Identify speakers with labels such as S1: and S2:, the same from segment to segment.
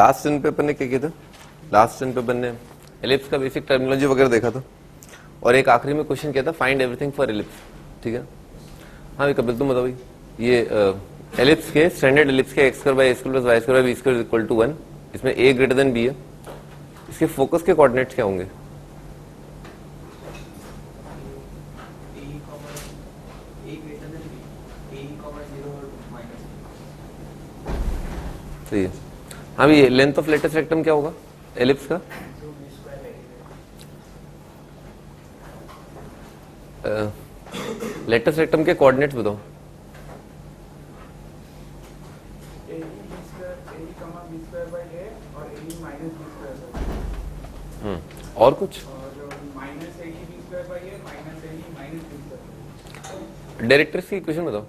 S1: Last दिन पे अपन ने क्या किया था, लास्ट दिन पे अपन ने एलिप्स का बेसिक टर्मिनोलॉजी वगैरह देखा था और एक आखिरी में क्वेश्चन किया था फाइंड एवरीथिंग फॉर एलिप्स, ठीक है। हाँ भाई कपिल तुम बताओ भाई, ये एलिप्स के स्टैंडर्ड एलिप्स के x² by a² plus y² by b² equal to 1, इसमें a ग्रेटर देन b है, इसके फोकस के कोऑर्डिनेट्स क्या होंगे? सही है। हाँ भैया लेंथ ऑफ लेटेस्ट रेक्टम क्या होगा एलिप्स का? लेटेस्ट रेक्टम के कोऑर्डिनेट्स बताओ। और कुछ डायरेक्टर्स की इक्वेशन बताओ।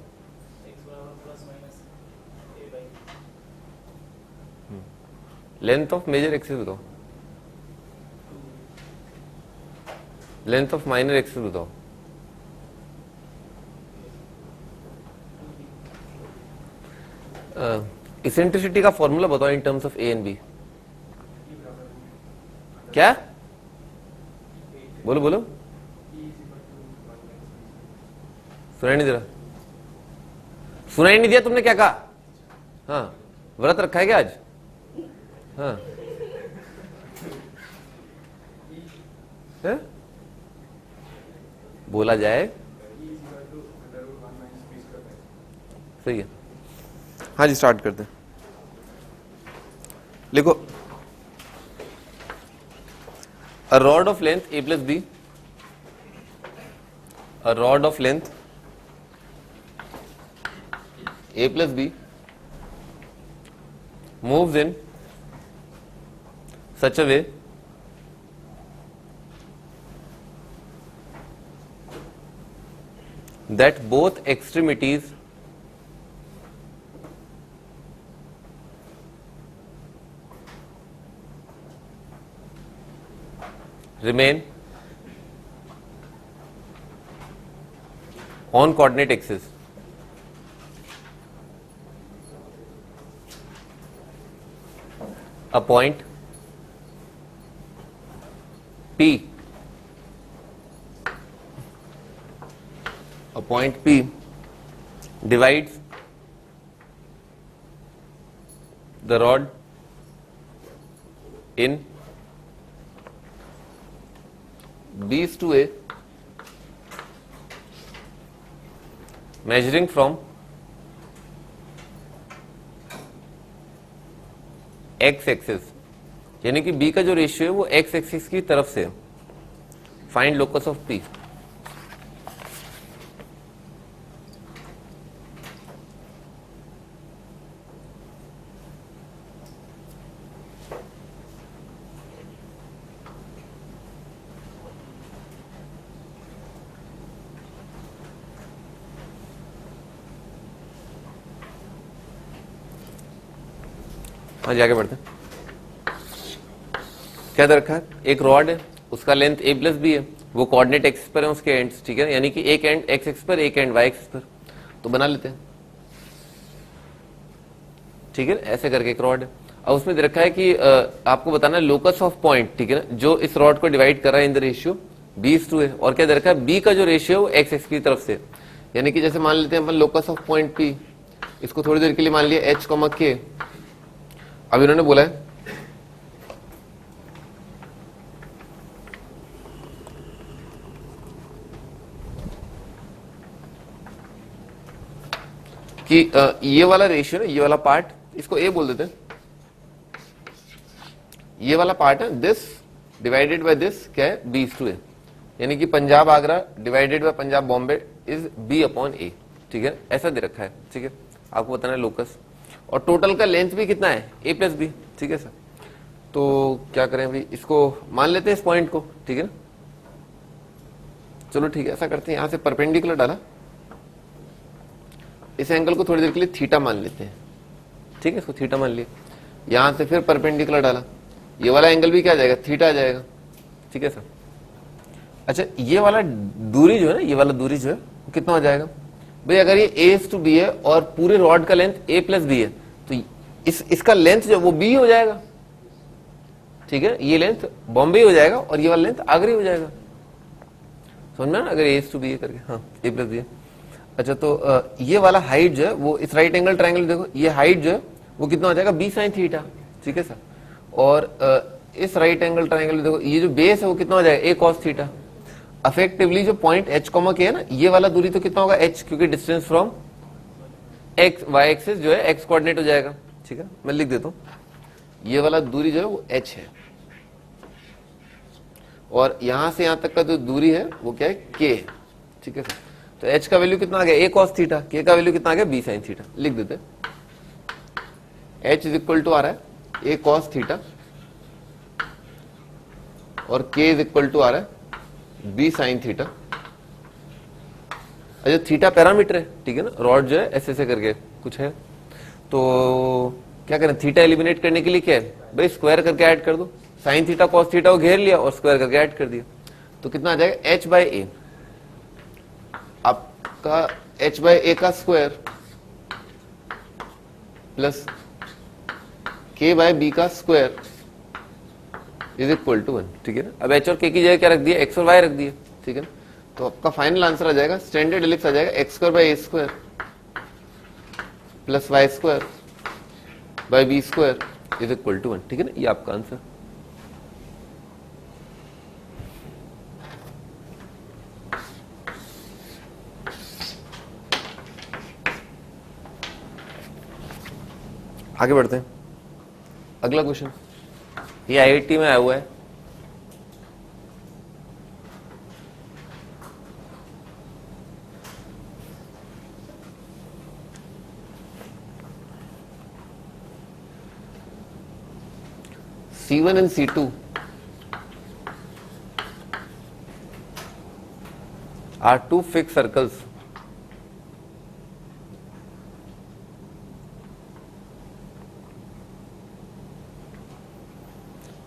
S1: लेंथ ऑफ मेजर एक्सिस बताओ, लेंथ ऑफ माइनर एक्सिस बताओ। इसेंट्रिसिटी का फॉर्मूला बताओ in terms of a and b. क्या बोलो बोलो, सुनाई नहीं दे रहा, सुनाई नहीं दिया तुमने क्या कहा? हाँ व्रत रखा है क्या आज? हाँ है? बोला जाए सही है। हाँ जी स्टार्ट करते हैं। लिखो a rod of length a plus b, a rod of length a plus b moves in such a way that both extremities remain on coordinate axis. A point P, a point P divides the rod in B is to A, measuring from x axis, यानी कि B का जो ratio है वो x axis की तरफ से। Find locus of P। हाँ जाके बढ़ते हैं। क्या दे रखा है? एक रॉड है, उसका लेंथ a प्लस बी है, वो कोऑर्डिनेट एक्सिस पर है उसके एंड्स, ठीक है, यानी कि एक एंड x एक्सिस पर एक एंड y एक्सिस पर, तो बना लेते हैं, ठीक है। ऐसे करके एक रॉड है, अब उसमें दे रखा है कि आपको बताना है लोकस ऑफ पॉइंट, ठीक है ना, जो इस रॉड को डिवाइड कर रहा है इन द रेशियो b/2 है, और क्या दे रखा है b का जो रेशियो है वो x एक्सिस की तरफ से, यानी कि जैसे मान लेते हैं अपन लोकस ऑफ पॉइंट p, इसको थोड़ी देर के लिए मान लिया h, k। अब इन्होंने बोला है कि ये वाला रेशियो है, ये वाला पार्ट, इसको ए बोल देते हैं, ये वाला पार्ट है दिस डिवाइडेड बाय दिस क्या है b/a, यानी कि Punjab Agra divided by Punjab Bombay is b/a, ठीक है, ऐसा दे रखा है, ठीक है। आपको बताना है लोकस, और टोटल का लेंथ भी कितना है a प्लस बी, ठीक है सर। तो क्या करें भाई, इसको मान लेते हैं इस पॉइंट को, ठीक है ना, चलो ठीक है ऐसा करते हैं, यहां से परपेंडिकुलर डाला, इस एंगल को थोड़ी देर के लिए थीटा मान लेते हैं, ठीक है, इसको थीटा मान लिया, यहां से फिर परपेंडिकुलर डाला, ये वाला एंगल भी क्या आ जाएगा, थीटा आ जाएगा, ठीक है सर। अच्छा ये वाला दूरी जो है ना, ये वाला दूरी जो है वो कितना हो जाएगा भाई, अगर ये a to b है और पूरे रॉड का लेंथ a प्लस बी है, तो इसका लेंथ जो वो बी हो जाएगा, ठीक है, ये लेंथ बॉम्बे हो जाएगा और ये वाला लेंथ आगरा हो जाएगा, समझ में ना, अगर ए टू बी करके, हाँ ए प्लस बी। अच्छा तो ये वाला हाइट जो है वो इस राइट एंगल ट्रायंगल देखो, ये हाइट जो है वो कितना हो जाएगा बी साइन थीटा, ठीक है सर। और इस राइट एंगल ट्रायंगल देखो ये जो बेस है वो कितना हो जाएगा ए कॉस थीटा। अफेक्टिवली जो पॉइंट एच कॉमा के है ना, ये वाला दूरी तो कितना होगा एच, क्योंकि distance from x y axis जो है एक्स कोऑर्डिनेट हो जाएगा, ठीक है, मैं लिख देता हूं, ये वाला दूरी जो है वो एच है, और यहां से यहां तक का जो दूरी है वो क्या है के, ठीक है सर। तो एच का वैल्यू कितना आ गया ए कॉस थीटा, के का वैल्यू कितना आ गया बी साइन थीटा, लिख देते एच इज इक्वल टू आ रहा है ए कॉस थीटा और के इज इक्वल टू आ रहा है बी साइन थीटा। अच्छा थीटा पैरामीटर है, ठीक है ना, रॉड जो है ऐसे ऐसे करके कुछ है, तो क्या करें, थीटा एलिमिनेट करने के लिए क्या है भाई, स्क्वायर करके ऐड कर दो, साइन थीटा कॉस थीटा को घेर लिया और स्क्वायर करके ऐड कर दिया, तो कितना आ जाएगा एच बाई ए, आपका एच बाई ए का स्क्वायर प्लस के बाय बी का स्क्वायर इज इक्वल टू 1, ठीक है ना। अब एच और के की जगह क्या रख दिया, एक्स और वाई रख दिया, ठीक है ना। तो आपका फाइनल आंसर आ जाएगा, स्टैंडर्ड एलिप्स आ जाएगा x square by a square plus y square by b square is equal to 1, ठीक है ना, ये आपका आंसर। आगे बढ़ते हैं, अगला क्वेश्चन, ये आईआईटी में आया हुआ है, C1 and C2 are two fixed circles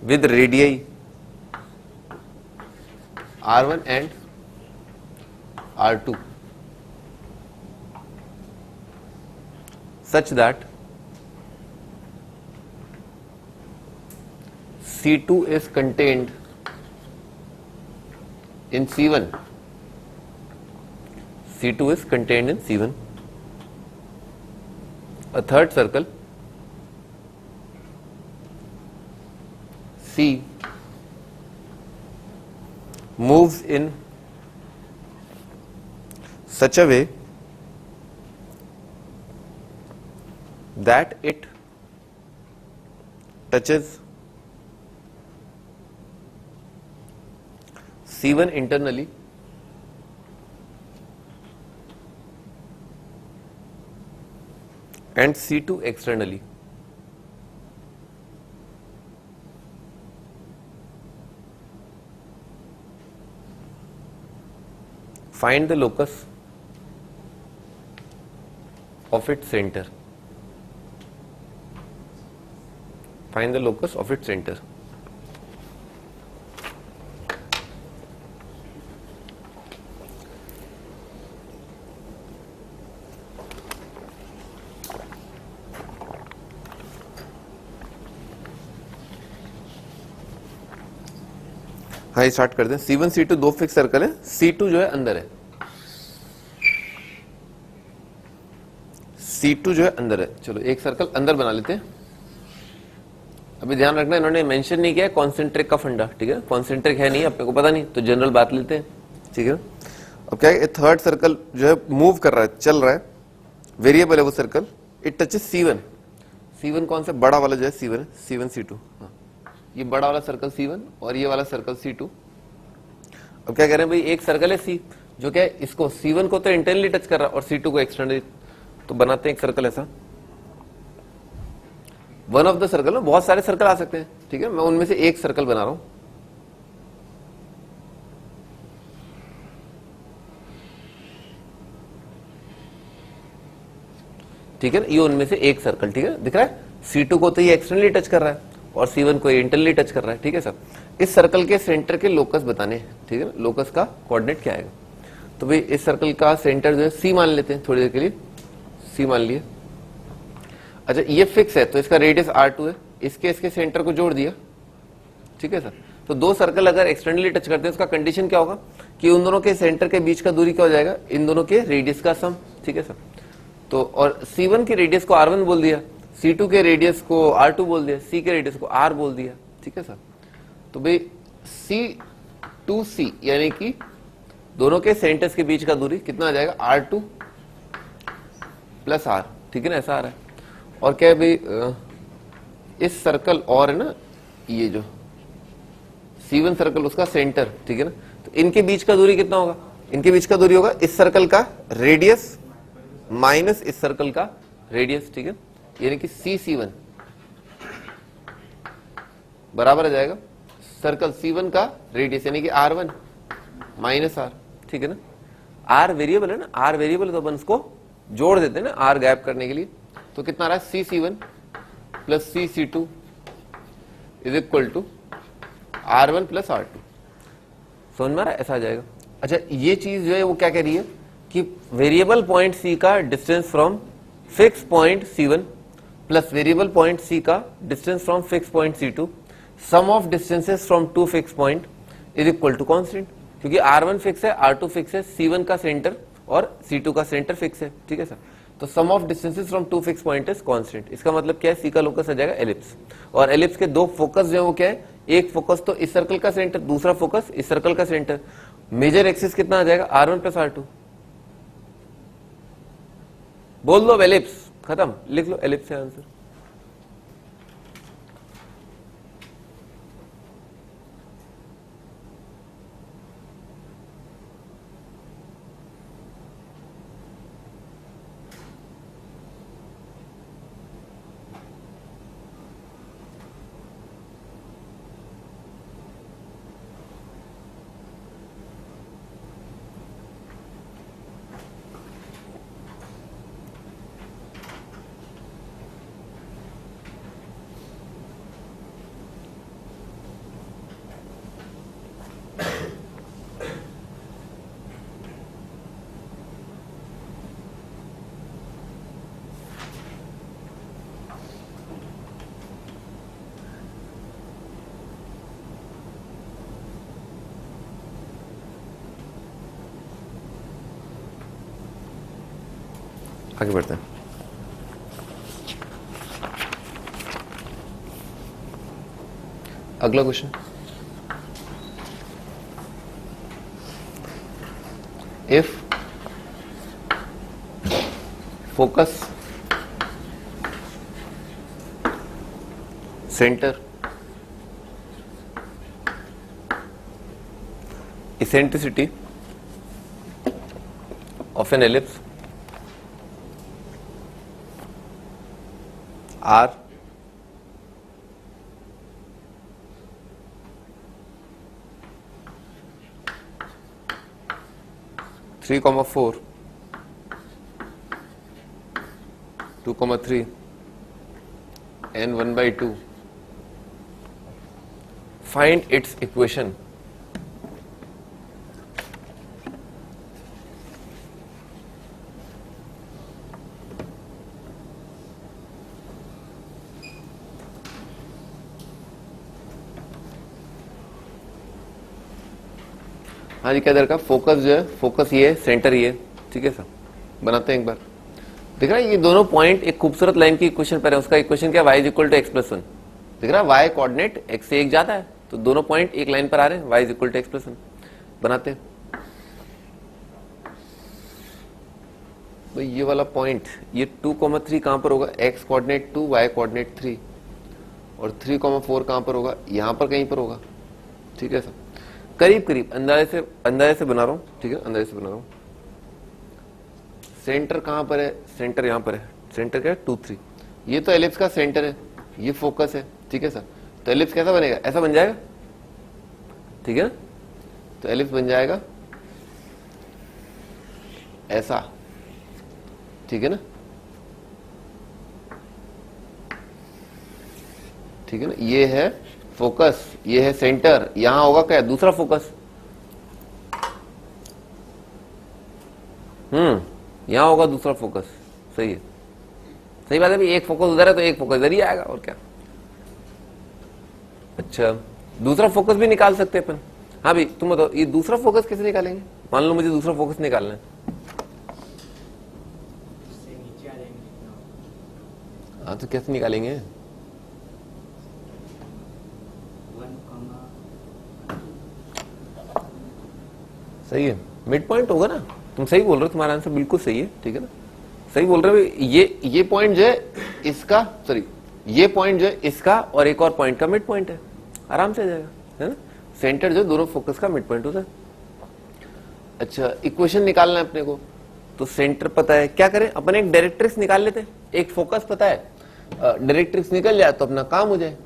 S1: with radii R1 and R2 such that C2 is contained in C1. C2 is contained in C1. A third circle C moves in such a way that it touches C1 internally and C2 externally. Find the locus of its center. Find the locus of its center. हाँ start कर दें। C1 C2 दो fix circle है, C2 जो है अंदर है, C2 जो है अंदर है। चलो एक सर्कल अंदर बना लेते हैं। अभी ध्यान रखना इन्होंने मेंशन नहीं किया है कॉन्सेंट्रिक का फंडा, ठीक है, कॉन्सेंट्रिक है नहीं, अपने को पता नहीं, तो जनरल बात लेते हैं, ठीक है। अब क्या है, थर्ड सर्कल जो है मूव कर रहा है, चल रहा है, वेरिएबल है वो circle, it touches C1। C1 कौन सा बड़ा वाला जो है C1 है, C1 C2, हाँ ये बड़ा वाला सर्कल C1 और ये वाला सर्कल C2। अब क्या कह रहे हैं भाई, एक सर्कल है C जो क्या है, इसको C1 को तो इंटरनली टच कर रहा है और C2 को एक्सटर्नली, तो बनाते हैं एक सर्कल ऐसा, वन ऑफ द सर्कल में बहुत सारे सर्कल आ सकते हैं, ठीक है, मैं उनमें से एक सर्कल बना रहा हूं। ठीक है, ये उनमें से एक सर्कल, ठीक है, दिख रहा है, C2 को तो ये एक्सटर्नली टच कर रहा है और C1 को ये इंटरनली टच कर रहा है, ठीक है सर। इस सर्कल के सेंटर के लोकस बताने हैं, ठीक है, लोकस का कोऑर्डिनेट क्या आएगा। तो भाई इस सर्कल का सेंटर जो है C मान लेते हैं थोड़ी देर के लिए, C मान लिए। अच्छा ये फिक्स है तो इसका रेडियस r2 है, इसके सेंटर को जोड़ दिया, ठीक है सर। तो दो सर्कल अगर एक्सटर्नली टच करते हैं उसका कंडीशन क्या होगा कि उन दोनों के सेंटर के बीच का दूरी क्या हो जाएगा, इन दोनों के रेडियस का सम, ठीक है सर। तो और C1 के रेडियस को R1 बोल दिया, C2 के रेडियस को R2 बोल दिया, C के रेडियस को R बोल दिया, ठीक है सर। तो भाई C2C यानी कि दोनों के सेंटर्स के बीच का दूरी कितना आ जाएगा, R2 प्लस R, ठीक है ना, ऐसा आ रहा है। और क्या है भाई, इस सर्कल और है ना ये जो C1 सर्कल उसका सेंटर, ठीक है ना, तो इनके बीच का दूरी कितना होगा, इनके बीच का दूरी होगा इस सर्कल का रेडियस माइनस इस सर्कल का रेडियस, ठीक है, यानी कि C1 बराबर आ जाएगा सर्कल C1 का रेडियस यानी कि R1 माइनस R, ठीक है ना। R वेरिएबल है ना, R वेरिएबल तो अपन उसको जोड़ देते हैं ना R गैप करने के लिए। तो कितना आ रहा है, C1 plus C2 is equal to R1 plus R2, समझ में आ रहा है, ऐसा आ जाएगा। अच्छा ये चीज जो है वो क्या कह रही है कि वेरिएबल पॉइंट C का distance from fix point C1 plus variable point C का distance from fix point C2 sum of distances from two fix point is equal to constant, क्योंकि R1 फिक्स है, R2 फिक्स है, C1 का centre और C2 का centre fix है, ठीक है सर। तो sum of distances from two fix point is constant. इसका मतलब क्या है, C का लोकस आ जाएगा एलिप्स, और एलिप्स के दो फोकस जो है वो क्या है, एक फोकस तो इस सर्कल का सेंटर, दूसरा फोकस इस सर्कल का सेंटर। मेजर एक्सिस कितना आ जाएगा, R1 प्लस R2, बोल दो एलिप्स, खत्म, लिख लो एलिप्स है आंसर। आगे बढ़ते हैं। अगला question, if focus centre eccentricity of an ellipse R 3,4 2,3 and 1/2, find its equation. हाँ जी, क्या दर का फोकस जो है, फोकस ये है, सेंटर ये है, ठीक है सर। बनाते हैं एक बार, दिख रहा है ये दोनों पॉइंट एक खूबसूरत लाइन की इक्वेशन पर है। उसका इक्वेशन क्या, y is equal to x plus 1, दिख रहा है, y कोऑर्डिनेट x से 1 जाता है, तो दोनों पॉइंट एक लाइन पर आ रहे हैं, y is equal to x plus 1। बनाते हैं तो ये वाला पॉइंट, ये 2,3 कहां पर होगा, x कोऑर्डिनेट 2 y कोऑर्डिनेट 3, और 3,4 कहां पर होगा, यहां पर कहीं पर होगा, ठीक है सर। करीब करीब अंदाजे से बना रहा हूं, ठीक है, अंदाजे से बना रहा हूं। सेंटर कहां पर है, सेंटर यहां पर है, सेंटर क्या है 2, 3, ये तो एलिप्स का सेंटर है, ये फोकस है, ठीक है सर। तो एलिप्स कैसा बनेगा, ऐसा बन जाएगा, ठीक है ना। तो एलिप्स बन जाएगा ऐसा, ठीक है ना, ठीक है ना। ये है फोकस, ये है सेंटर, यहां होगा क्या, दूसरा फोकस, यहां होगा दूसरा फोकस, सही है, सही बात है भाई, एक फोकस उधर है तो एक फोकस इधर ही आएगा, और क्या। अच्छा, दूसरा फोकस भी निकाल सकते हैं अपन। हाँ भाई तुम बताओ, ये दूसरा फोकस कैसे निकालेंगे? मान लो मुझे दूसरा फोकस निकालना है। हाँ तो कैसे निकालेंगे? सही है, मिड पॉइंट होगा ना। तुम सही बोल रहे हो, तुम्हारा आंसर बिल्कुल सही है, ठीक है ना, सही बोल रहे हो। ये पॉइंट जो है इसका, सॉरी ये पॉइंट जो है इसका और एक और पॉइंट का मिड पॉइंट है, आराम से आ जाएगा, है ना। सेंटर जो दोनों फोकस का मिड पॉइंट होता है। अच्छा, इक्वेशन निकालना है अपने को, तो सेंटर पता है, क्या करें अपन, एक डायरेक्ट्रिक्स निकाल लेते हैं। एक फोकस पता है, डायरेक्ट्रिक्स निकल जाए तो अपना काम हो जाए,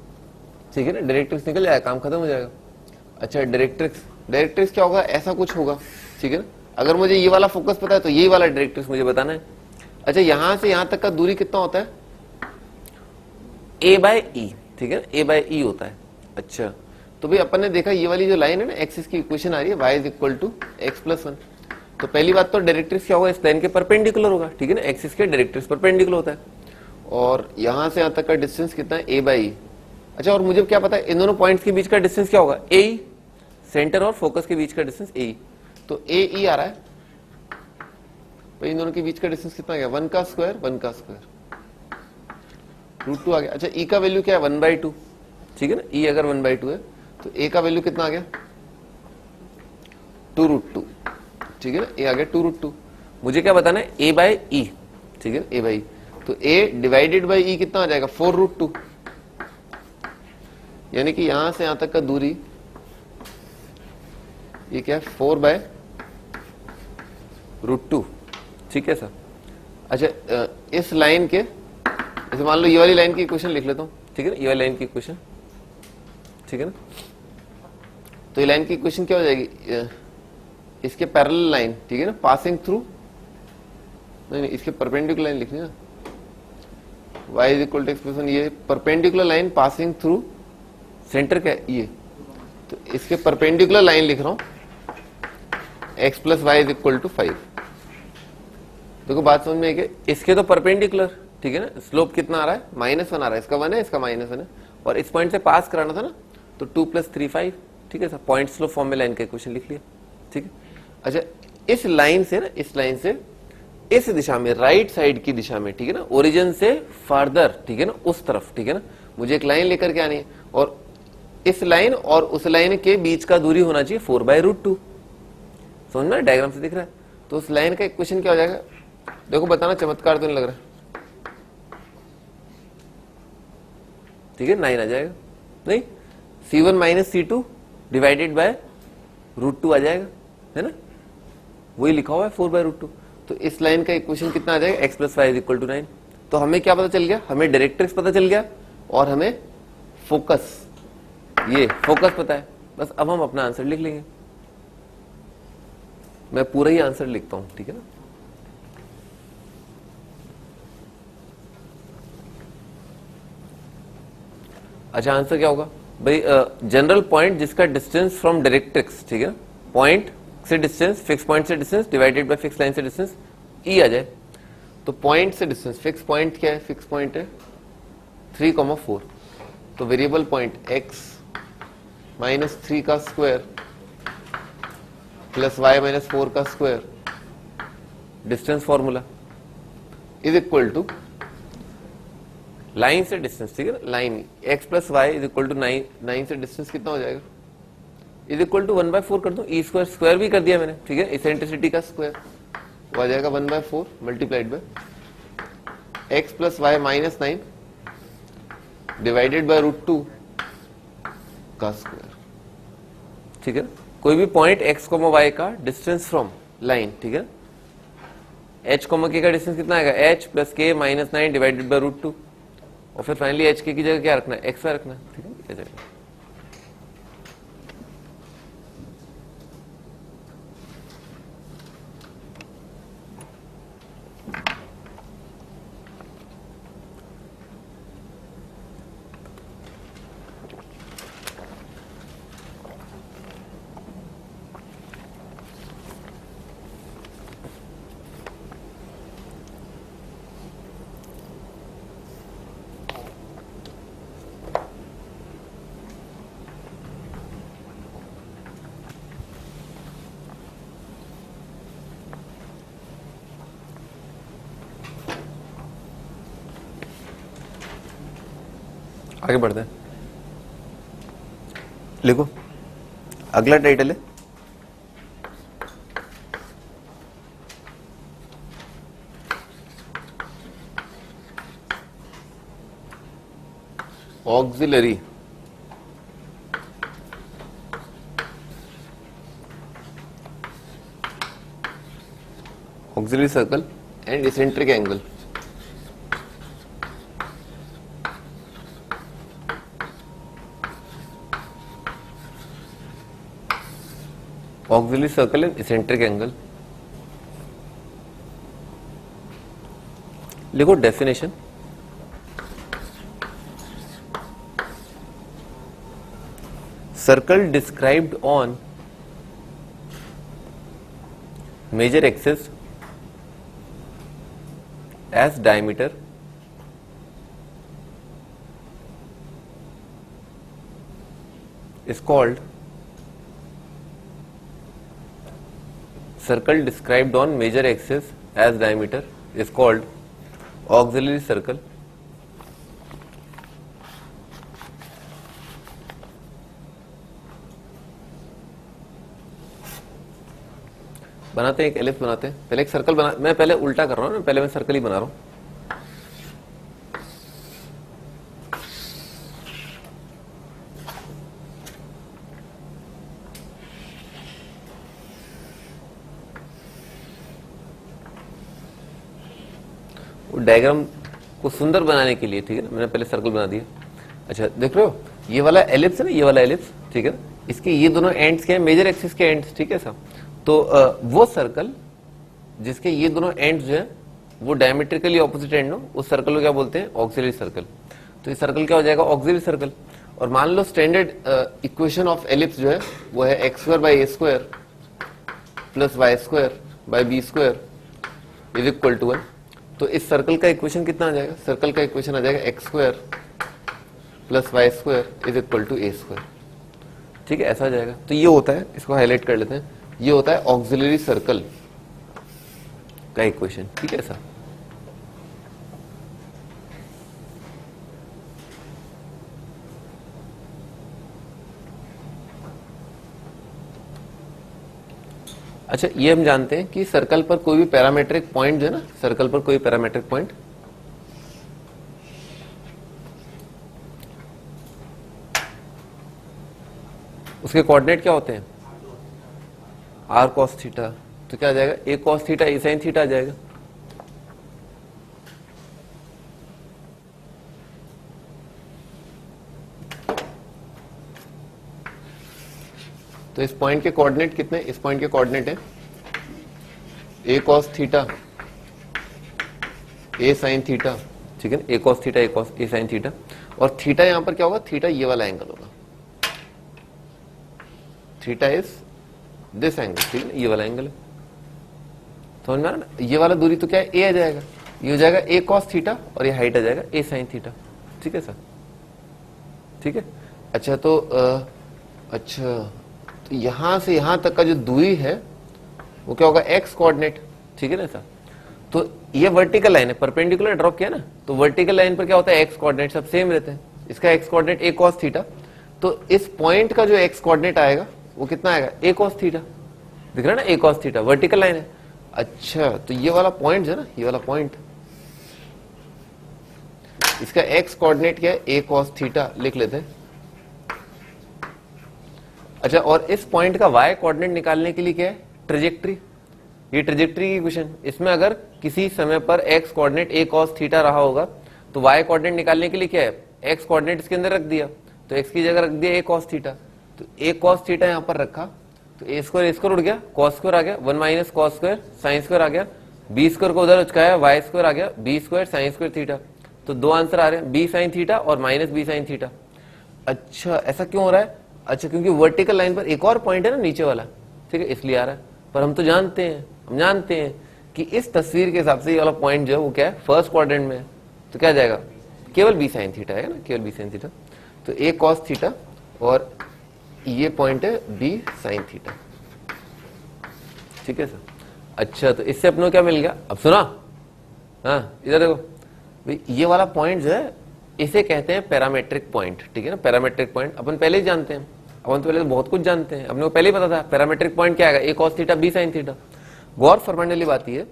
S1: ठीक है ना, डायरेक्ट्रिक्स निकल जाए काम खत्म हो जाएगा। अच्छा, डायरेक्ट्रिक्स क्या होगा, ऐसा कुछ होगा, ठीक है ना। अगर मुझे ये वाला फोकस पता है तो ये वाला डायरेक्ट्रिक्स मुझे बताना है। अच्छा, यहां से यहां तक का दूरी कितना होता है, a/e, ठीक है, a/e होता है। अच्छा, तो भाई अपन ने देखा ये वाली जो लाइन है ना, एक्सिस की इक्वेशन आ रही है y = x+1। तो पहली बात तो डायरेक्ट्रिक्स क्या होगा, इस लाइन के परपेंडिकुलर होगा, ठीक है ना, एक्सिस के डायरेक्ट्रिक्स परपेंडिकुलर होता है। और यहां से यहां तक का डिस्टेंस कितना है, a/e। अच्छा, और मुझे क्या पता है, इन दोनों पॉइंट्स के बीच का डिस्टेंस क्या होगा, ae, सेंटर और फोकस के बीच का डिस्टेंस ae, तो ae आ रहा है। तो इन दोनों के बीच का डिस्टेंस कितना आ गया, 1 का स्क्वायर √2 आ गया। अच्छा, e का वैल्यू क्या है, 1/2, ठीक है ना, e अगर 1/2 है तो a का वैल्यू कितना आ गया, 2√2, ठीक है ना, a आ गया 2√2। मुझे क्या बताना है, a/e, ठीक है, a/e, तो a डिवाइडेड बाई e कितना आ जाएगा, 4√2, यानी कि यहां से यहां तक का दूरी ये क्या है, 4/√2, ठीक है सर। अच्छा, इस लाइन के, जैसे मान लो ये वाली लाइन की इक्वेशन लिख लेता हूं, ठीक है ना, ये वाली लाइन की इक्वेशन, ठीक है ना। तो ये लाइन की इक्वेशन क्या हो जाएगी, इसके पैरेलल लाइन, ठीक है ना, पासिंग थ्रू, नहीं इसके परपेंडिकुलर लाइन लिखनी है ना, y = x+1, ये perpendicular line passing through centre क्या है ये, तो इसके परपेंडिकुलर लाइन लिख रहा हूं, x + y = 5। देखो बात समझ में है कि इसके तो परपेंडिकुलर, ठीक है ना, स्लोप कितना आ रहा है, -1 आ रहा है, इसका 1 है, इसका -1 है, और इस पॉइंट से पास कराना था ना, तो 2 + 3 5, ठीक है सर, पॉइंट स्लोप फॉर्म में लाइन का इक्वेशन लिख लिया, ठीक है। अच्छा, इस लाइन से ना, इस लाइन से इस दिशा में, राइट साइड की दिशा में, ठीक है ना, ओरिजिन से फर्दर, ठीक है ना, उस तरफ, ठीक है ना, मुझे एक लाइन लेकर के आनी है, और इस लाइन और उस लाइन के बीच का दूरी होना चाहिए 4/√2। समझ में, डायग्राम से दिख रहा है। तो उस लाइन का इक्वेशन क्या हो जाएगा, देखो बताना, चमत्कार तो नहीं लग रहा, ठीक है, 9 आ जाएगा, नहीं, C1 - C2 डिवाइडेड बाय √2 आ जाएगा, है ना, वही लिखा हुआ है 4/√2। तो इस लाइन का इक्वेशन कितना आ जाएगा, x + y = 9। तो हमें क्या पता चल गया, हमें डायरेक्ट्रिक्स पता चल गया और हमें फोकस, ये फोकस पता है। बस अब हम अपना आंसर लिख लेंगे, मैं पूरा ही आंसर लिखता हूं, ठीक है ना। अच्छा, आंसर क्या होगा भाई, जनरल पॉइंट जिसका डिस्टेंस फ्रॉम डायरेक्ट्रिक्स, ठीक है, पॉइंट से डिस्टेंस, फिक्स पॉइंट से distance divided by fix line से डिस्टेंस, ई आ जाए। तो पॉइंट से डिस्टेंस, फिक्स पॉइंट क्या है, फिक्स पॉइंट है 3,4, तो वेरिएबल पॉइंट x -3 का स्क्वायर प्लस y -4 का square, distance formula is equal to line से डिस्टेंस, ठीक है ना, लाइन x + y = 9 से डिस्टेंस कितना हो जाएगा, इज इक्वल टू 1/4 कर दो, ई स्क्वायर भी कर दिया मैंने, ठीक है, इसेंट्रिसिटी का स्क्वायर वो आ जाएगा 1/4 multiplied by x + y -9 divided by √2 का स्क्वायर, ठीक है। कोई भी पॉइंट x, y का डिस्टेंस फ्रॉम लाइन, ठीक है, h, k का डिस्टेंस कितना आएगा, h + k - 9 डिवाइडेड बाय √2, और फिर फाइनली h k की जगह क्या रखना है, x रखना है, ठीक है। आगे बढ़ते हैं, लिखो अगला टाइटल है auxiliary circle and eccentric angle. Auxiliary circle and eccentric angle. लिखो definition, circle described on major axis as diameter is called circle described on major axis as diameter is called auxiliary circle। बनाते हैं, एक ellipse बनाते हैं। पहले एक circle बना, मैं पहले उल्टा कर रहा हूं ना, पहले मैं सर्कल ही बना रहा हूं। वो डायग्राम को सुंदर बनाने के लिए, ठीक है ना, मैंने पहले सर्कल बना दिया। अच्छा देख रहे हो, ये वाला एलिप्स है ना, ये वाला एलिप्स, ठीक है ना, इसके ये दोनों एंड्स क्या है, मेजर एक्सिस के एंड्स, ठीक है साहब। तो वो सर्कल जिसके ये दोनों एंड्स जो है वो डायमेट्रिकली ऑपोजिट एंड हो, उस सर्कल को क्या बोलते हैं, ऑक्सिलरी सर्कल। तो ये सर्कल क्या हो जाएगा, ऑक्सिलरी सर्कल। और मान लो स्टैंडर्ड इक्वेशन ऑफ एलिप्स जो है वो है x square by a square plus y square by b square is equal to 1। तो इस सर्कल का इक्वेशन कितना आ जाएगा, सर्कल का इक्वेशन आ जाएगा x square plus y square is equal to a square, ठीक है, ऐसा आ जाएगा। तो ये होता है, इसको हाईलाइट कर लेते हैं, ये होता है ऑक्सिलरी सर्कल का इक्वेशन, ठीक है सर। अच्छा ये हम जानते हैं कि सर्कल पर कोई भी पैरामेट्रिक पॉइंट जो है ना, सर्कल पर कोई पैरामेट्रिक पॉइंट उसके कोऑर्डिनेट क्या होते हैं, आर कॉस थीटा। तो क्या आ जाएगा, ए cos theta a sine theta आ जाएगा। तो इस पॉइंट के कोऑर्डिनेट कितने, इस पॉइंट के कोऑर्डिनेट है a cos theta a sine theta, ठीक है ना, ए cos theta a sine theta. और थीटा यहां पर क्या होगा, थीटा ये वाला एंगल होगा, थीटा इज दिस एंगल, ठीक है, ये वाला एंगल है, समझ में आ रहा ना। ये वाला दूरी तो क्या है, ए आ जाएगा, ये हो जाएगा ए कॉस थीटा और ये हाइट आ जाएगा ए साइन थीटा, ठीक है सर, ठीक है। अच्छा तो अच्छा तो यहां से यहां तक का जो दूरी है वो क्या होगा, एक्स कोऑर्डिनेट, ठीक है ना सर। तो ये वर्टिकल लाइन है, परपेंडिकुलर ड्रॉ किया ना, तो वर्टिकल लाइन पर क्या होता है, एक्स कोऑर्डिनेट सब सेम रहते हैं। इसका एक्स कोऑर्डिनेट ए कॉस थीटा, तो इस पॉइंट का जो एक्स कोऑर्डिनेट आएगा वो कितना आएगा, ए कॉस थीटा, दिख रहा है ना, ए कॉस थीटा, वर्टिकल लाइन है। अच्छा तो ये वाला पॉइंट जो है ना, ये वाला पॉइंट, इसका एक्स कोऑर्डिनेट क्या है, ए कॉस थीटा लिख लेते हैं। अच्छा और इस पॉइंट का वाई कोऑर्डिनेट निकालने के लिए क्या है, ट्रेजेक्ट्री, ये ट्रेजेक्ट्री की क्वेश्चन। इसमें अगर किसी समय पर एक्स कोऑर्डिनेट ए कॉस थीटा रहा होगा तो वाई कोऑर्डिनेट निकालने के लिए क्या है, एक्स कोऑर्डिनेट इसके अंदर रख दिया, तो एक्स की जगह रख दिया ए कॉस थीटा, तो ए कॉस थीटा यहां पर रखा, तो ए स्क्वायर उड़ गया, कॉस स्क्वायर आ गया, 1 minus cos square sine square आ गया, बी स्क्वायर को उधर उचकाया, वाई स्क्वायर आ गया, b square sine square theta. तो दो आंसर आ रहे हैं, बी साइन थीटा और माइनस बी साइन थीटा। अच्छा ऐसा क्यों हो रहा है, अच्छा क्योंकि वर्टिकल लाइन पर एक और पॉइंट है ना नीचे वाला, ठीक है, इसलिए आ रहा है। पर हम तो जानते हैं, हम जानते हैं कि इस तस्वीर के हिसाब से ये वाला पॉइंट जो है वो क्या है, फर्स्ट क्वाड्रेंट में है, तो क्या जाएगा, केवल बी साइन थीटा है ना, केवल बी साइन थीटा। तो ए कॉस थीटा और ये पॉइंट है बी साइन थीटा, ठीक है सर। अच्छा तो इससे अपनों क्या मिल गया, अब सुना, हाँ इधर देखो भाई, ये वाला पॉइंट जो है इसे कहते हैं पैरामेट्रिक पॉइंट, ठीक है ना। पैरामेट्रिक पॉइंट अपन पहले ही जानते हैं, अपन तो पहले बहुत कुछ जानते हैं, अपने को पहले ही पता था पैरामेट्रिक पॉइंट क्या आएगा, a cos theta b sin theta. गौर फरमाने वाली बात यह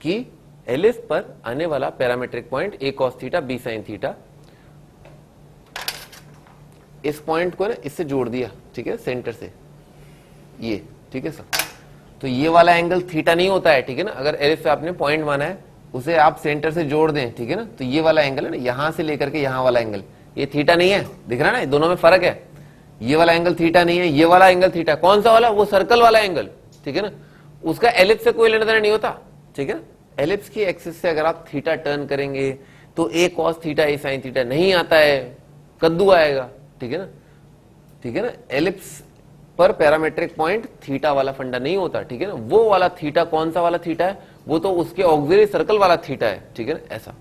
S1: कि एलिप्स पर आने वाला parametric point a cos theta b sin theta, इस पॉइंट को ना इससे जोड़ दिया, ठीक है, सेंटर से ये, ठीक है सर। तो ये वाला एंगल थीटा नहीं होता है, ठीक है ना। अगर एलिप्स पे आपने पॉइंट माना है, उसे आप सेंटर से जोड़ दें, ठीक है ना, तो ये वाला एंगल है ना, यहां से लेकर के यहां वाला एंगल, ये थीटा नहीं है, दिख रहा है ना, दोनों में फर्क है। ये वाला एंगल थीटा नहीं है, ये वाला एंगल थीटा। कौन सा वाला? वो सर्कल वाला एंगल, ठीक है ना, उसका एलिप्स से कोई लेना देना नहीं होता, ठीक है ना। एलिप्स की एक्सिस से अगर आप थीटा टर्न करेंगे तो a cos theta a sin theta नहीं आता है, कद्दू आएगा, ठीक है ना, ठीक है ना। एलिप्स पर पैरामेट्रिक पॉइंट थीटा वाला फंडा नहीं होता, ठीक है ना। वो वाला थीटा कौन सा वाला थीटा है? वो तो उसके ऑक्सिलरी सर्कल वाला थीटा है, ठीक है ना, ऐसा।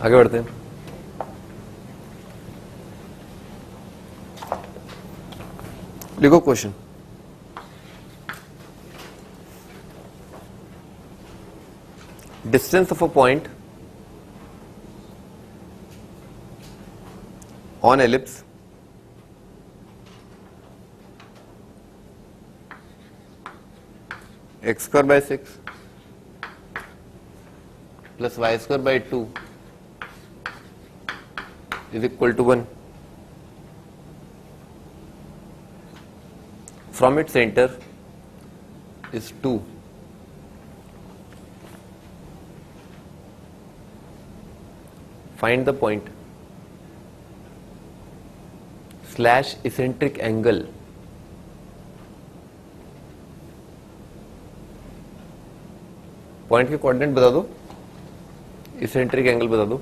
S1: आगे बढ़ते हैं। लिखो question. Distance of a point on ellipse x square by 6 plus y square by 2 is equal to 1. From its center is 2. Find the point slash eccentric angle point के कोऑर्डिनेट बता दो, इसेंट्रिक एंगल बता दो।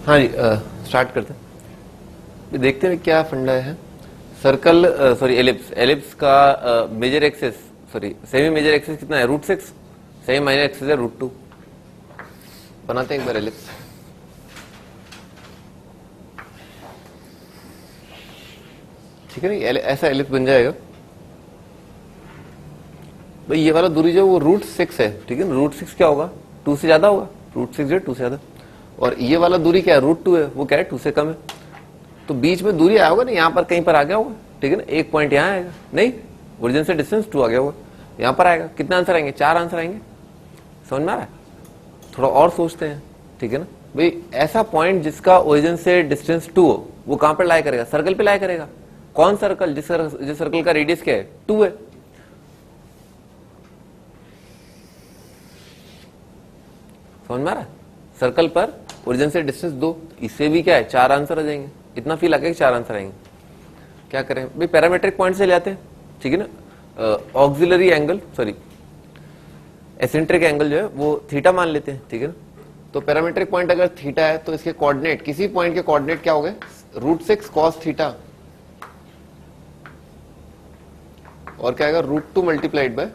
S1: हाँ जी, start करते हैं। देखते हैं क्या फंडा है। सर्कल सॉरी एलिप्स, एलिप्स का major axis sorry semi major axis कितना है? √6। सेमी माइनर एक्सिस है √2। बनाते हैं एक बार एलिप्स। ठीक है ना, ऐसा एलिप्स बन जाएगा भाई। ये वाला दूरी जो वो √6 है, ठीक है ना। √6 क्या होगा? 2 से ज्यादा होगा। √6 जो 2 से ज्यादा। और ये वाला दूरी क्या है? √2 है, वो क्या है? 2 से कम है। तो बीच में दूरी आया होगा ना, यहाँ पर कहीं पर आ गया होगा, ठीक है ना। एक पॉइंट यहाँ आएगा, नहीं, ओरिजिन से डिस्टेंस 2 आ गया होगा, यहाँ पर आएगा। कितने आंसर आएंगे? 4 आंसर आएंगे। समझ में आ रहा है? थोड़ा और सोचते हैं, ठीक है ना भाई, ऐसा पॉइंट जिसका ओरिजिन से डिस्टेंस 2 हो, वो कहां पर लाई करेगा? सर्कल पे लाई करेगा। कौन सर्कल? जिस सर्कल का रेडियस क्या है? 2 है। समझ में आ रहा है? सर्कल पर ओरिजिन से डिस्टेंस 2, इससे भी क्या है 4 आंसर आ जाएंगे। इतना फील आ गया कि 4 आंसर आएंगे। क्या करें भाई, पैरामेट्रिक पॉइंट से ले आते हैं, ठीक है ना। Auxiliary angle, sorry eccentric angle जो है वो थीटा मान लेते हैं, ठीक है ना। तो पैरामेट्रिक पॉइंट अगर थीटा है तो इसके कोऑर्डिनेट, किसी पॉइंट के कोऑर्डिनेट क्या हो गए? √6 cos थीटा, और क्या आएगा? √2 मल्टीप्लाइड बाय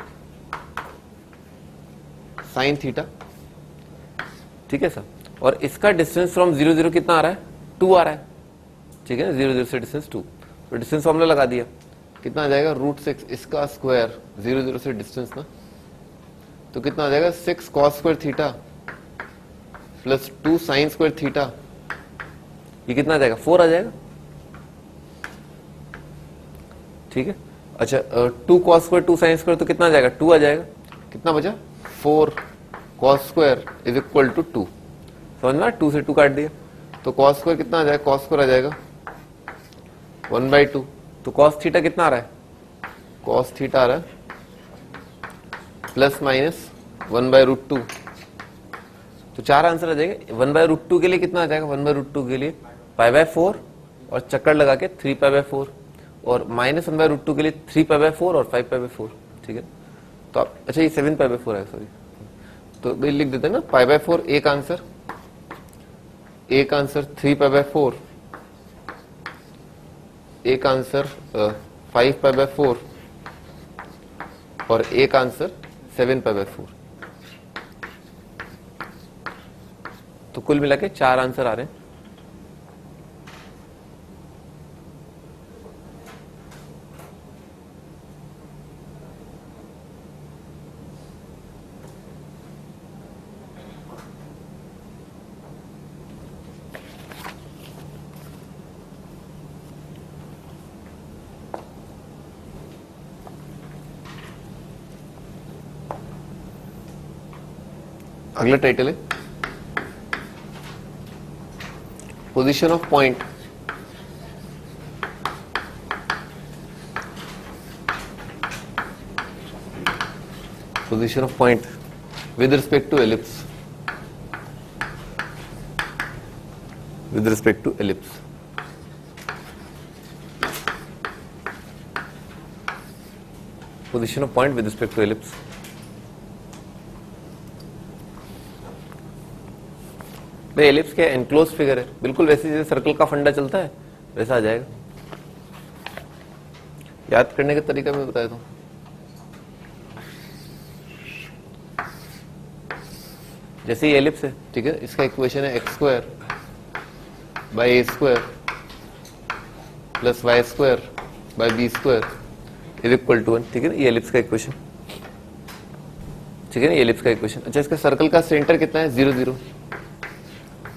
S1: साइन थीटा, ठीक है सर। और इसका डिस्टेंस फ्रॉम 0 0 कितना आ रहा है? 2 आ रहा है, ठीक है ना। 0 0 से डिस्टेंस 2, तो डिस्टेंस फॉर्मूला लगा दिया, कितना आ जाएगा? √6 इसका स्क्वायर 0 0 से डिस्टेंस ना, तो कितना आ जाएगा? 6 cos square theta plus 2 sign square theta, ये कितना आ जाएगा? 4 आ जाएगा, ठीक है। अच्छा 2 cos स्क्वायर 2 साइन स्क्वायर तो कितना आ जाएगा? 2 आ जाएगा। कितना बचा? 4 cos square is equal to 2। समझ में? 2 से 2 काट दिया, तो cos स्क्वायर कितना आ जाएगा? cos स्क्वायर आ जाएगा 1/2। तो cos थीटा कितना आ रहा है? cos थीटा आ रहा है प्लस माइनस 1/√2, तो 4 आंसर आ जाएगा। 1/√2 के लिए कितना आ जाएगा? 1/√2 के लिए π/4 और चक्कर लगा के 3π/4, और माइनस 1/√2 के लिए 3π/4 और 5π/4, ठीक है। तो आप, अच्छा ये 7π/4 है, सॉरी, तो लिख देते हैं ना π/4 एक आंसर, 3π/4, एक आंसर 5π/4 और एक आंसर 7π/4। तो कुल मिला के 4 आंसर आ रहे हैं। अगला टाइटल है position of point with respect to ellipse, position of point with respect to ellipse. भाई एलिप्स क्या एनक्लोज फिगर है, बिल्कुल वैसे जैसे सर्कल का फंडा चलता है वैसा आ जाएगा। याद करने का तरीका मैं बता देता हूं। जैसे ये एलिप्स है, ठीक है, इसका इक्वेशन है x² by a² plus y² by b² is equal to 1, ठीक है ना। ये एलिप्स का इक्वेशन, ठीक है ना, ये एलिप्स का इक्वेशन। अच्छा इसका सर्कल का सेंटर कितना है? 0 0।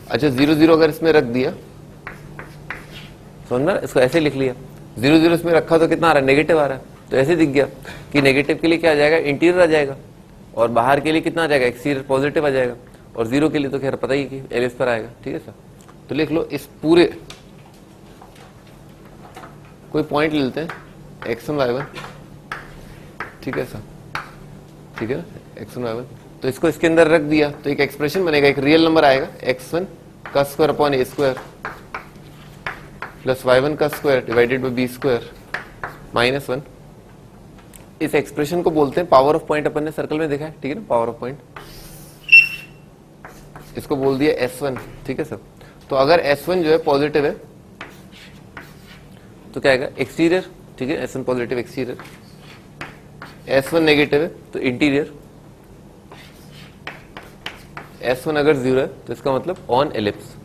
S1: अच्छा 0 0 अगर इसमें रख दिया, समझ में, इसको ऐसे लिख लिया, 0 0 इसमें रखा तो कितना आ रहा है? नेगेटिव आ रहा है। तो ऐसे दिख गया कि नेगेटिव के लिए क्या आ जाएगा? इंटीरियर आ जाएगा, और बाहर के लिए कितना आ जाएगा? एक्सटीरियर पॉजिटिव आ जाएगा, और 0 के लिए तो खैर पता ही कि एलिप्स पर आएगा, ठीक है सर। तो लिख लो इस पूरे, कोई पॉइंट ले लेते हैं x1 y1, ठीक है सर, ठीक है ना, x1 y1। तो इसको इसके अंदर रख दिया तो एक एक्सप्रेशन बनेगा, एक रियल नंबर आएगा x1 का square upon a square plus y1 का square divided by b square minus 1। इस एक्सप्रेशन को बोलते हैं पावर ऑफ पॉइंट। अपन ने सर्कल में देखा है, ठीक है ना, पावर ऑफ पॉइंट। इसको बोल दिया S1, ठीक है सर। तो अगर S1 जो है पॉजिटिव है तो क्या आएगा? एक्सटीरियर, ठीक है, S1 positive exterior, S1 negative है तो इंटीरियर, S1 अगर 0 है तो इसका मतलब ऑन एलिप्स।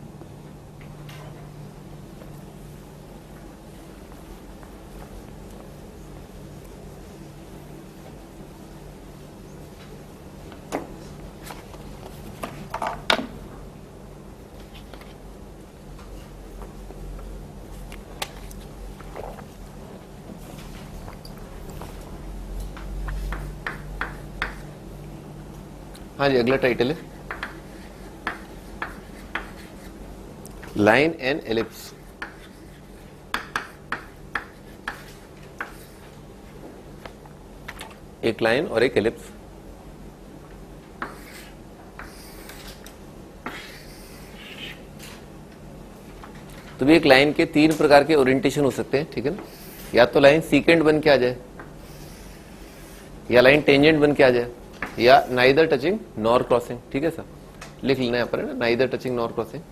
S1: हाँ जी, अगला टाइटल है लाइन एंड एलिप्स, एक लाइन और एक एलिप्स। तो भी एक लाइन के तीन प्रकार के ओरिएंटेशन हो सकते हैं, ठीक है ना। या तो लाइन सीकेंट बन के आ जाए, या लाइन टेंजेंट बन के आ जाए, या नाइदर टचिंग नॉर क्रॉसिंग, ठीक है सर। लिख लेना यहां पर, है ना, neither touching nor crossing.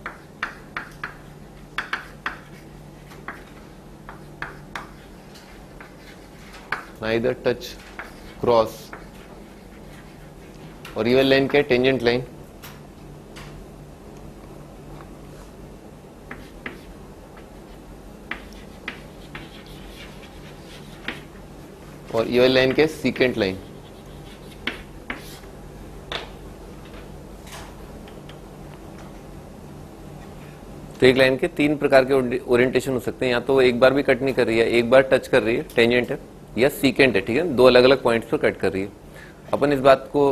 S1: Neither touch cross, और ये लाइन क्या है, टेंजेंट लाइन। और ये लाइन क्या है, सीकेंट लाइन। तो एक लाइन के तीन प्रकार के ओरिएंटेशन हो सकते हैं, या तो एक बार भी कट नहीं कर रही है, एक बार टच कर रही है, टेंजेंट है, या सीकेंट है, ठीक है, दो अलग अलग पॉइंट्स पर कट कर रही है। अपन इस बात को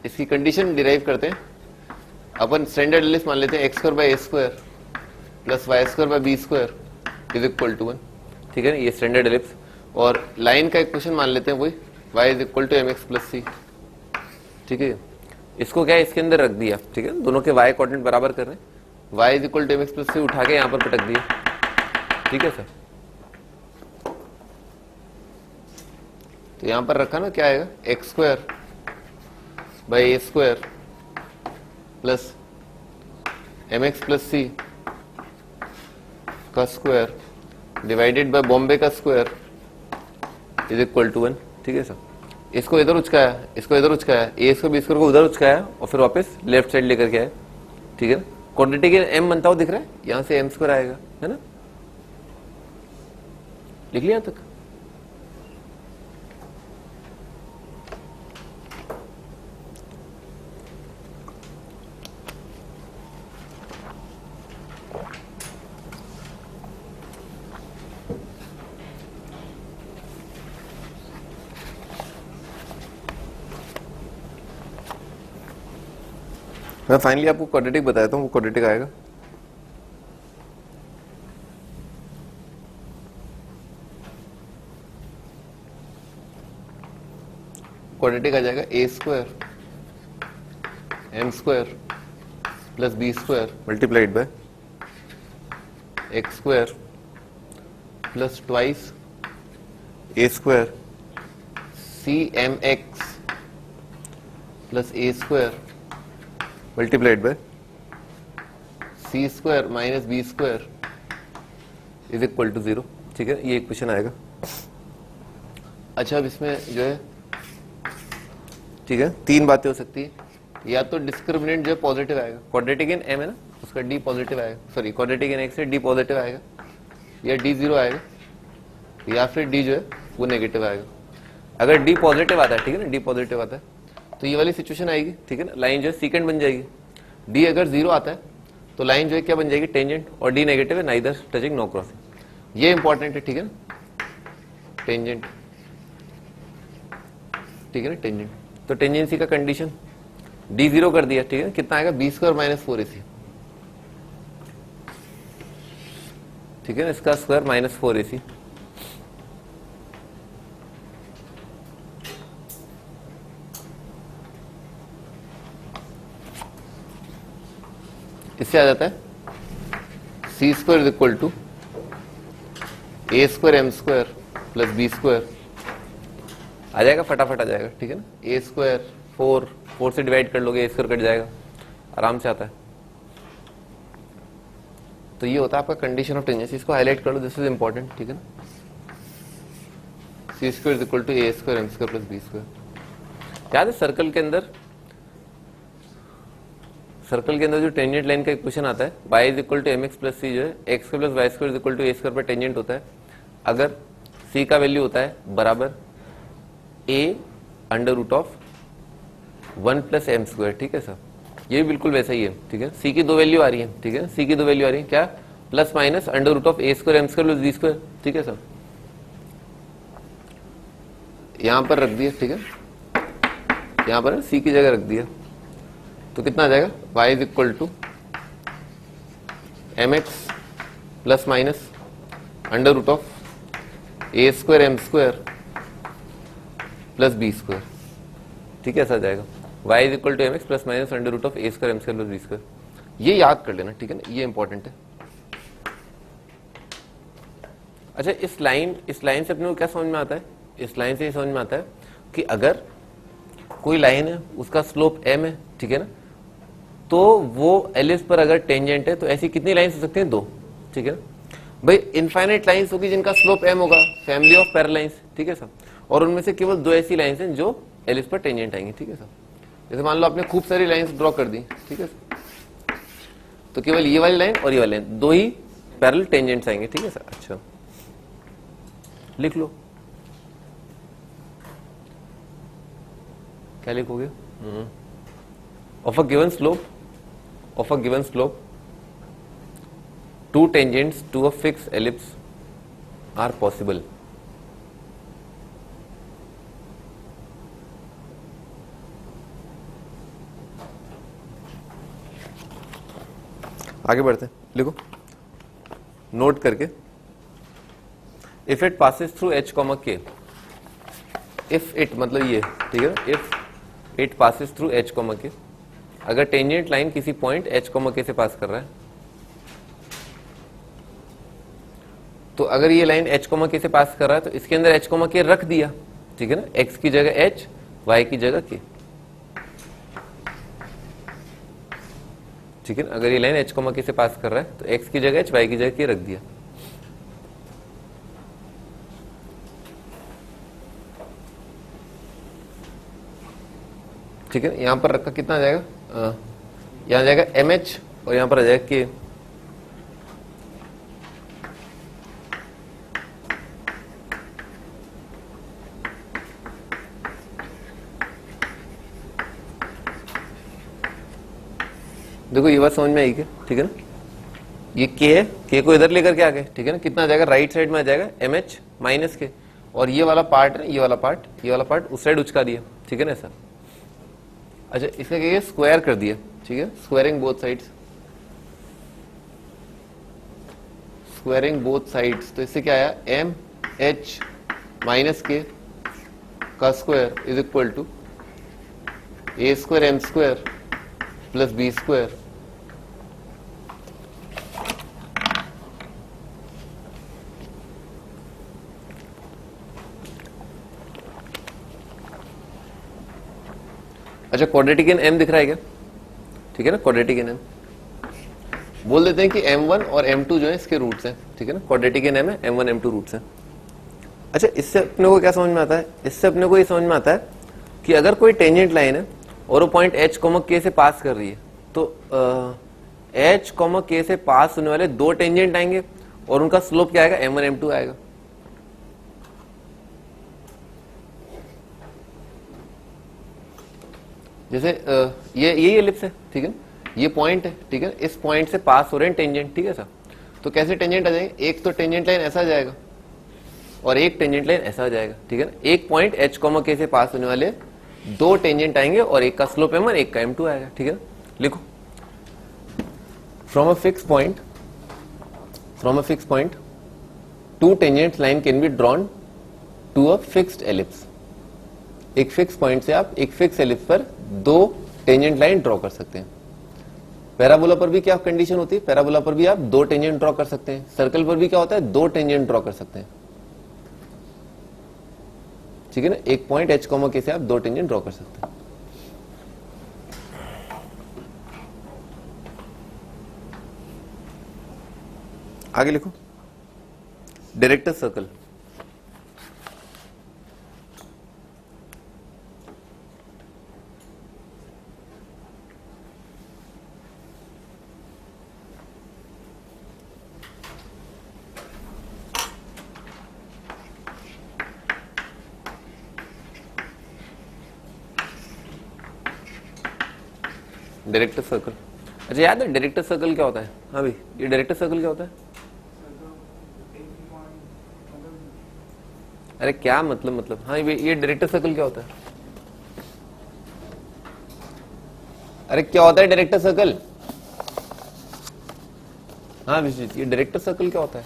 S1: इसकी कंडीशन डिराइव करते हैं। अपन स्टैंडर्ड एलिप्स मान लेते हैं x square by a square plus y square by b square is equal to 1, ठीक है ना, ये स्टैंडर्ड एलिप्स। और लाइन का इक्वेशन मान लेते हैं वही y is equal to m x plus c, ठीक है। इसको क्या है, इसके अंदर रख दिया, ठीक है, दोनों के y कोऑर्डिनेट बराबर कर रहे हैं, y is equal to m x plus c उठा के यहां पर पटक दिया, ठीक है सर। तो यहां पर रखा ना, क्या आएगा, x square by a square plus m x plus c का स्क्वायर डिवाइडेड बाय बॉम्बे का स्क्वायर इज इक्वल टू 1, ठीक है सर। इसको इधर उचकाया, इसको इधर उचकाया, ए स्क्वायर बी स्क्वायर को उधर उचकाया और फिर वापस लेफ्ट साइड लेकर के आया, ठीक है। क्वांटिटी के एम बनता हुआ दिख रहा है, यहां से एम स्क्वायर आएगा, है ना। लिख लिया तक। मैं फाइनली आपको क्वाड्रेटिक बताया था, वो क्वाड्रेटिक आएगा। क्वाड्रेटिक आ जाएगा a square m square plus b square multiplied by x square plus twice a square c m x plus a square multiplied by c square minus b square is equal to 0, ठीक है, ये equation आएगा। अच्छा, अब इसमें जो है, ठीक है, तीन बातें हो सकती है। या तो डिस्क्रिमिनेंट जो है पॉजिटिव आएगा, क्वाड्रेटिक इन एम है ना, उसका डी पॉजिटिव आएगा, सॉरी क्वाड्रेटिक इन एक्स से डी पॉजिटिव आएगा, या डी 0 आएगा, या फिर डी जो है वो नेगेटिव आएगा। अगर डी पॉजिटिव आता है, ठीक है ना, डी पॉजिटिव आता है तो ये वाली सिचुएशन आएगी, ठीक है ना, लाइन जो है सीकेंट बन जाएगी। डी अगर 0 आता है तो लाइन जो है क्या बन जाएगी, टेंजेंट, और डी नेगेटिव है, नाइदर टचिंग नो क्रॉसिंग। ये इंपॉर्टेंट है, ठीक है ना, टेंजेंट, ठीक है ना, टेंजेंट। तो टेंजेंसी का कंडीशन डी 0 कर दिया, ठीक है, कितना आएगा, बी स्क्वायर माइनस 4ac, ठीक है ना, इसका स्क्वायर माइनस 4ac। इससे आ जाता है c square is equal to a square m square plus b square, आ जाएगा, फटाफट आ जाएगा, ठीक है ना। ए स्क्वायर 4 से डिवाइड कर लोगे, ए स्क्वायर कट जाएगा, आराम से आता है। तो ये होता है आपका कंडीशन ऑफ टेंजेंसी, इसको हाईलाइट कर लो, दिस इज इंपॉर्टेंट, ठीक है ना। C square is equal to a square m square plus b square. याद है सर्कल के अंदर, सर्कल के अंदर जो टेंजेंट लाइन का इक्वेशन आता है, y is equal to m x plus c, जो है x square plus y square is equal to a square पर टेंजेंट होता है। अगर c का वैल्यू होता है बराबर a under root of 1 plus m square, ठीक है सर, ये भी बिल्कुल वैसा ही है, ठीक है। c की दो वैल्यू आ रही है, ठीक है, c की दो वैल्यू आ रही है, क्या, plus minus under root of a square m square plus b square, ठीक है सर। यहां पर रख दिया, ठीक है, यहां पर c की जगह रख दिया, तो कितना आ जाएगा, y is equal to mx plus minus under root of a square m square plus b square. ठीक है, ऐसा आ जाएगा y is equal to m x plus minus under root of a square m square plus b square. ये याद कर लेना, ठीक है ना, ये इंपॉर्टेंट है। अच्छा, इस लाइन से अपने को क्या समझ में आता है? इस लाइन से ये समझ में आता है कि अगर कोई लाइन है उसका स्लोप m है, ठीक है ना, तो वो एलिप्स पर अगर टेंजेंट है तो ऐसी कितनी लाइन्स हो सकती हैं? 2। ठीक है ना भाई, इनफाइनाइट लाइन्स होगी जिनका स्लोप m होगा, फैमिली ऑफ पैरेलल लाइन्स। ठीक है सर, और उनमें से केवल 2 ऐसी लाइन्स हैं जो एलिप्स पर टेंजेंट आएंगी। ठीक है सर, जैसे मान लो आपने खूब सारी लाइन्स ड्रॉ कर दी, ठीक है सर, तो केवल ये वाली लाइन और ये वाली लाइन 2 ही पैरेलल टेंजेंट्स आएंगे। ठीक है सर, अच्छा लिख लो, क्या लिखोगे? Of a given slope 2 tangents to a fixed ellipse are possible. आगे बढ़ते हैं, लिखो नोट करके। If it passes through h, k, if it मतलब ये, ठीक है, if it passes through h, k, अगर टेंजेंट लाइन किसी पॉइंट h, k से पास कर रहा है, तो अगर ये लाइन h, k से पास कर रहा है तो इसके अंदर h, k रख दिया, ठीक है ना, x की जगह h, y की जगह k। ठीक है ना, अगर ये लाइन h, k से पास कर रहा है तो x की जगह h, y की जगह k रख दिया। ठीक है, यहां पर रखा कितना आ जाएगा? यहां जाएगा mh और यहां पर आ जाएगा k। देखो ये बात समझ में आई क्या? ठीक है ना, ये k है, k को इधर लेकर के आ गए, ठीक है ना, कितना आ जाएगा? राइट साइड में आ जाएगा mh माइनस k, और ये वाला पार्ट है, ये वाला पार्ट उस साइड उचका दिया। ठीक है ना ऐसा। अच्छा, इसका क्या स्क्वायर कर दिया, ठीक है, स्क्वायरिंग बोथ साइड्स, तो इससे क्या आया? m h माइनस k का square is equal to a square m square plus b square. अच्छा, क्वाड्रेटिक इन m दिख रहा है क्या? ठीक है ना, क्वाड्रेटिक इन m बोल देते हैं कि m1 और m2 जो है इसके रूट्स हैं। ठीक है ना, क्वाड्रेटिक इन m है, m1 m2 रूट्स हैं। अच्छा, इससे अपने को क्या समझ में आता है? इससे अपने को ये समझ में आता है कि अगर कोई टेंजेंट लाइन है और वो पॉइंट h, k से पास कर रही है, तो h, k से पास होने वाले 2 टेंजेंट आएंगे और उनका स्लोप क्या आएगा? m1 m2 आएगा। जैसे ये यही एलिप्स है, ठीक है, ये पॉइंट है, ठीक है, इस पॉइंट से पास हो रहे हैं टेंजेंट। ठीक है सर, तो कैसे टेंजेंट आ जाएंगे? एक तो टेंजेंट लाइन ऐसा आ जाएगा और एक टेंजेंट लाइन ऐसा आ जाएगा। ठीक है ना, एक पॉइंट h, k से पास होने वाले 2 टेंजेंट आएंगे और एक का स्लोप m1, एक का m2 आएगा। ठीक है ना, लिखो from a fix point 2 tangent line can be drawn to a fixed ellipse. एक फिक्स पॉइंट से आप एक फिक्स एलिप्स पर 2 टेंजेंट लाइन ड्रॉ कर सकते हैं। पैराबोला पर भी क्या कंडीशन होती है? पैराबोला पर भी आप 2 टेंजेंट ड्रॉ कर सकते हैं। सर्कल पर भी क्या होता है? 2 टेंजेंट ड्रॉ कर सकते हैं। ठीक है ना, एक पॉइंट h, k से आप 2 टेंजेंट ड्रॉ कर सकते हैं। आगे लिखो डायरेक्टर सर्कल। डायरेक्टर सर्कल, अच्छा याद है डायरेक्टर सर्कल क्या होता है? हाँ भाई, ये डायरेक्टर सर्कल क्या होता है? अरे क्या मतलब हाँ, ये डायरेक्टर सर्कल क्या होता है? अरे क्या होता है डायरेक्टर सर्कल? हाँ विश्वजीत, ये डायरेक्टर सर्कल क्या होता है?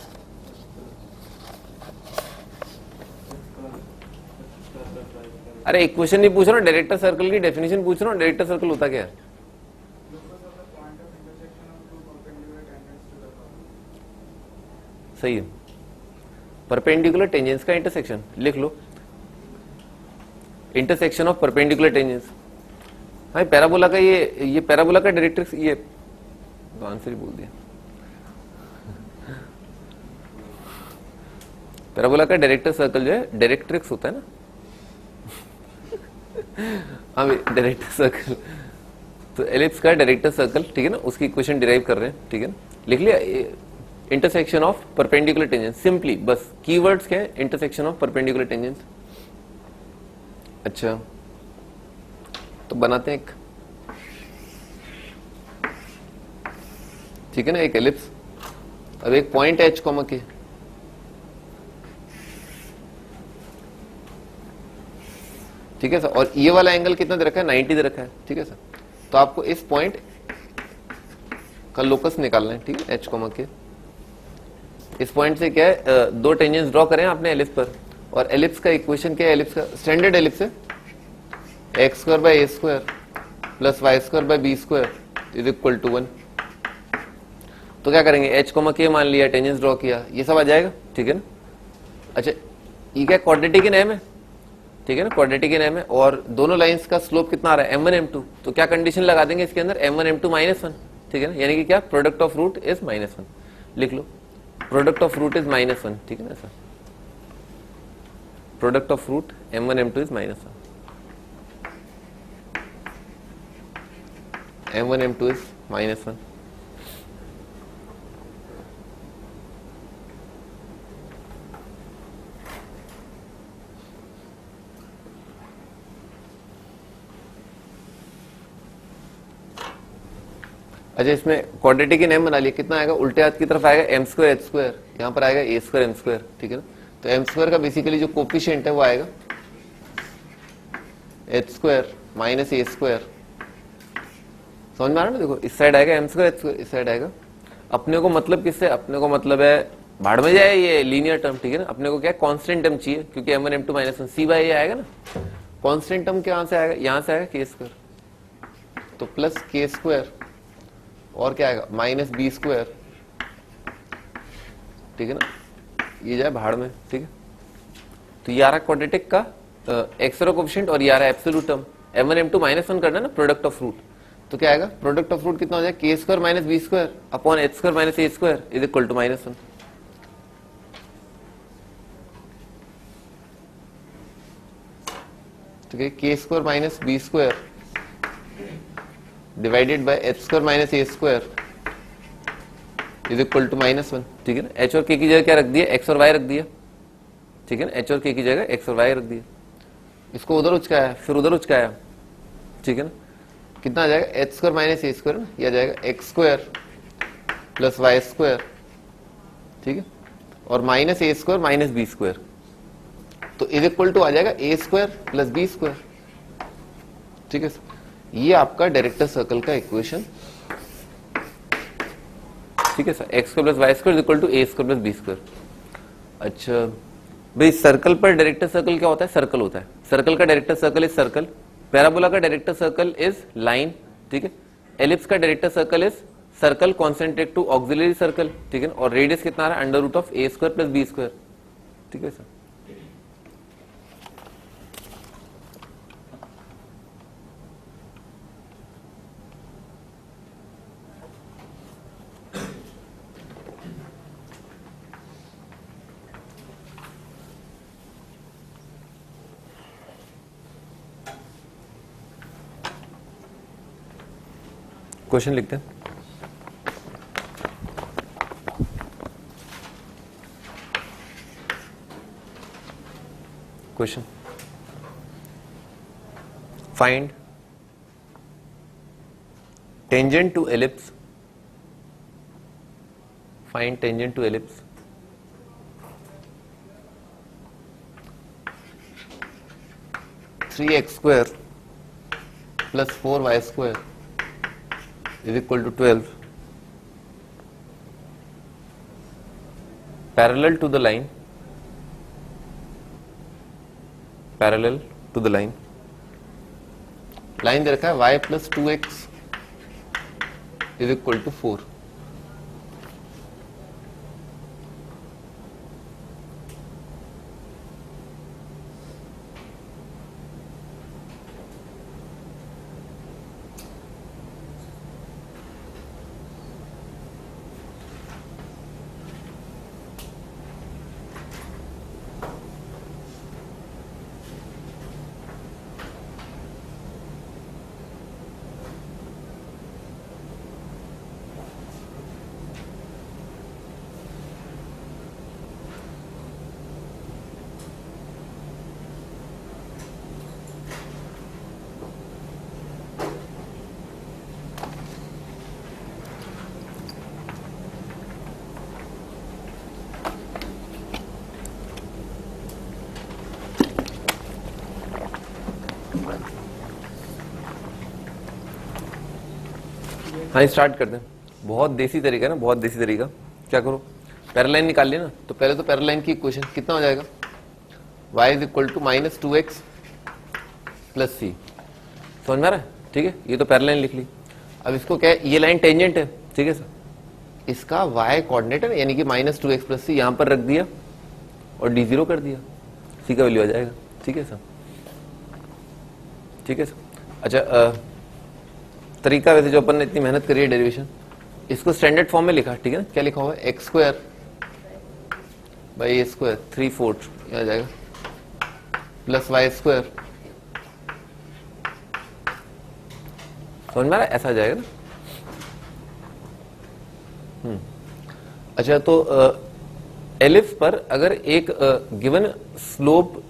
S1: अरे एक क्वेश्चन नहीं पूछ रहा हूँ, डायरेक्टर सर्कल की डेफिनेशन पूछ रहा हूँ। डायरेक्टर सर्कल होता क्या है? सही है, परपेंडिकुलर टेंजेंस का इंटरसेक्शन। लिख लो, इंटरसेक्शन ऑफ परपेंडिकुलर टेंजेंस। हाँ पैराबोला का ये पैराबोला का डायरेक्टर, ये तो आंसर ही बोल दिया। पैराबोला का डायरेक्टर सर्कल जो है डायरेक्ट्रिक्स होता है ना। हाँ डायरेक्टर सर्कल, तो एलिप्स का डायरेक्टर सर्कल, ठीक है ना, उसकी इक्वेशन डिराइव कर रहे हैं, ठीक है ना। लिख लिया, intersection of perpendicular tangents, simply बस कीवर्ड्स क्या है, इंटरसेक्शन ऑफ परपेंडिकुलर टेंजेंस। अच्छा तो बनाते हैं एक, ठीक है ना, एक एलिप्स। अब एक पॉइंट एच कॉमा के, ठीक है सर, और ये वाला एंगल कितना दे रखा है, 90 दे रखा है, ठीक है सर। तो आपको इस पॉइंट का लोकस निकालना है, ठीक है, एच कॉमा के। इस पॉइंट से क्या है, दो टेंजेंट्स ड्रॉ करें आपने एलिप्स पर, और एलिप्स का इक्वेशन क्या है, एलिप्स का स्टैंडर्ड एलिप्स है x square by a square plus y square by b square is equal to 1। तो क्या करेंगे, एच कॉमा के मान लिया, टेंजेंट्स ड्रॉ किया, ये सब आ जाएगा, ठीक है ना। अच्छा ये क्या क्वाड्रेटिक इन एम है, ठीक है ना, क्वाड्रेटिक इन एम है, और दोनों लाइंस का स्लोप कितना आ रहा है, m1 m2। तो क्या कंडीशन लगा देंगे इसके अंदर, m1 m2 -1, ठीक है ना, यानी कि क्या, प्रोडक्ट ऑफ रूट इज -1। लिख लो, प्रोडक्ट ऑफ रूट इज -1, ठीक है ना sir, product of root m1 m2 is -1, m1 m2 is -1। अच्छा इसमें क्वाड्रेटिक इन एम बना लिया, कितना आएगा, उल्टे हाथ की तरफ आएगा m स्क्वायर h स्क्वायर, यहाँ पर आएगा a स्क्वायर m स्क्वायर, ठीक है ना। तो m स्क्वायर का बेसिकली जो कोफिशिएंट है वो आएगा h square minus a square. समझ में आ रहा है ना, देखो इस साइड आएगा m स्क्वायर h स्क्वायर, इस साइड आएगा। अपने को मतलब किससे, अपने को मतलब है भाड़ में जाए ये लीनियर टर्म, ठीक है ना। अपने को क्या कांस्टेंट टर्म चाहिए, क्योंकि m1 m2 -1 c bye a आएगा ना। कांस्टेंट टर्म कहाँ से आएगा, यहाँ से आएगा k स्क्वायर, तो प्लस k स्क्वायर और क्या आएगा माइनस बी स्क्वायर, ठीक है ना, ये जाए भाड़ में, ठीक है। तो ये आ रहा क्वाड्रेटिक का एक्स कोएफिशिएंट, और ये आ रहा एब्सोल्यूट टर्म m1 m2 -1 करना ना, प्रोडक्ट ऑफ रूट। तो क्या आएगा, प्रोडक्ट ऑफ रूट कितना हो जाएगा, k square minus b square upon h square minus a square is equal to -1। ठीक है, k square minus b square divided by h square minus a square is equal to -1, ठीक है ना। h और k की जगह क्या रख दिया, x और y रख दिया, ठीक है ना, h और k की जगह x और y रख दिया। इसको उधर उचकाया, फिर उधर उचकाया, ठीक है ना। कितना आ जाएगा, h square minus a square ना, यह आ जाएगा x square plus y square, ठीक है, और minus a square minus b square, तो इज इक्वल टू आ जाएगा a square plus b square, ठीक है। ये आपका डायरेक्टर सर्कल का इक्वेशन, ठीक है sir, x square plus y square equal to a square plus b square. अच्छा भाई सर्कल पर डायरेक्टर सर्कल क्या होता है, सर्कल होता है, सर्कल का director circle is circle, parabola का डायरेक्टर सर्कल इज लाइन, ठीक है, एलिप्स का director circle is circle concentric to auxiliary circle, ठीक है, और रेडियस कितना आ रहा है, under root of a square plus b square, ठीक है सर। क्वेश्चन लिखते हैं, question find tangent to ellipse, find tangent to ellipse 3x square plus 4y square is equal to 12 parallel to the line, parallel to the line, line दे रखा है y plus 2x is equal to 4। हाँ start करते हैं। बहुत देसी तरीका है ना, बहुत देसी तरीका। क्या करो, पैरेलल निकाल लिया ना, तो पहले तो पैरेलल की इक्वेशन कितना हो जाएगा, y is equal to minus 2x plus सी। समझ में आ रहा है? ठीक है, ये तो पैरेलल लिख ली। अब इसको क्या है, ये लाइन टेंजेंट है, ठीक है सर, इसका y कोऑर्डिनेट है यानी कि माइनस 2x प्लस सी, यहां पर रख दिया और d0 कर दिया, सी का वैल्यू आ जाएगा। ठीक है सर, ठीक है सर। अच्छा तरीका वैसे जो अपन ने इतनी मेहनत करी है डेरिवेशन, इसको स्टैंडर्ड फॉर्म में लिखा, ठीक है ना, क्या लिखा हुआ है, x square by a square 3/4 आ जाएगा प्लस वाई स्क्वायर। समझ में आ रहा है? ऐसा आ जाएगा ना। अच्छा तो एलिप्स पर अगर एक गिवन स्लोप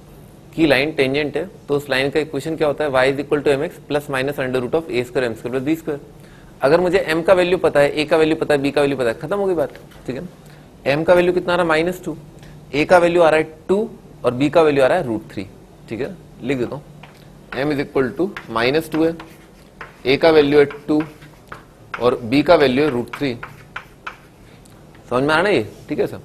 S1: की लाइन टेंजेंट है तो उस लाइन का इक्वेशन क्या होता है, y is equal to m x plus minus under root of a square m square plus b square. अगर मुझे m का वैल्यू पता है, a का वैल्यू पता है, b का वैल्यू पता है, खत्म हो गई बात। ठीक है ना, m का वैल्यू कितना आ रहा है -2, a का वैल्यू आ रहा है 2 और b का वैल्यू आ रहा है √3। ठीक है, लिख देता हूँ, m इज इक्वल टू -2 है, a का वैल्यू है 2 और b का वैल्यू है √3। समझ में आ रहा है ये? ठीक है सर।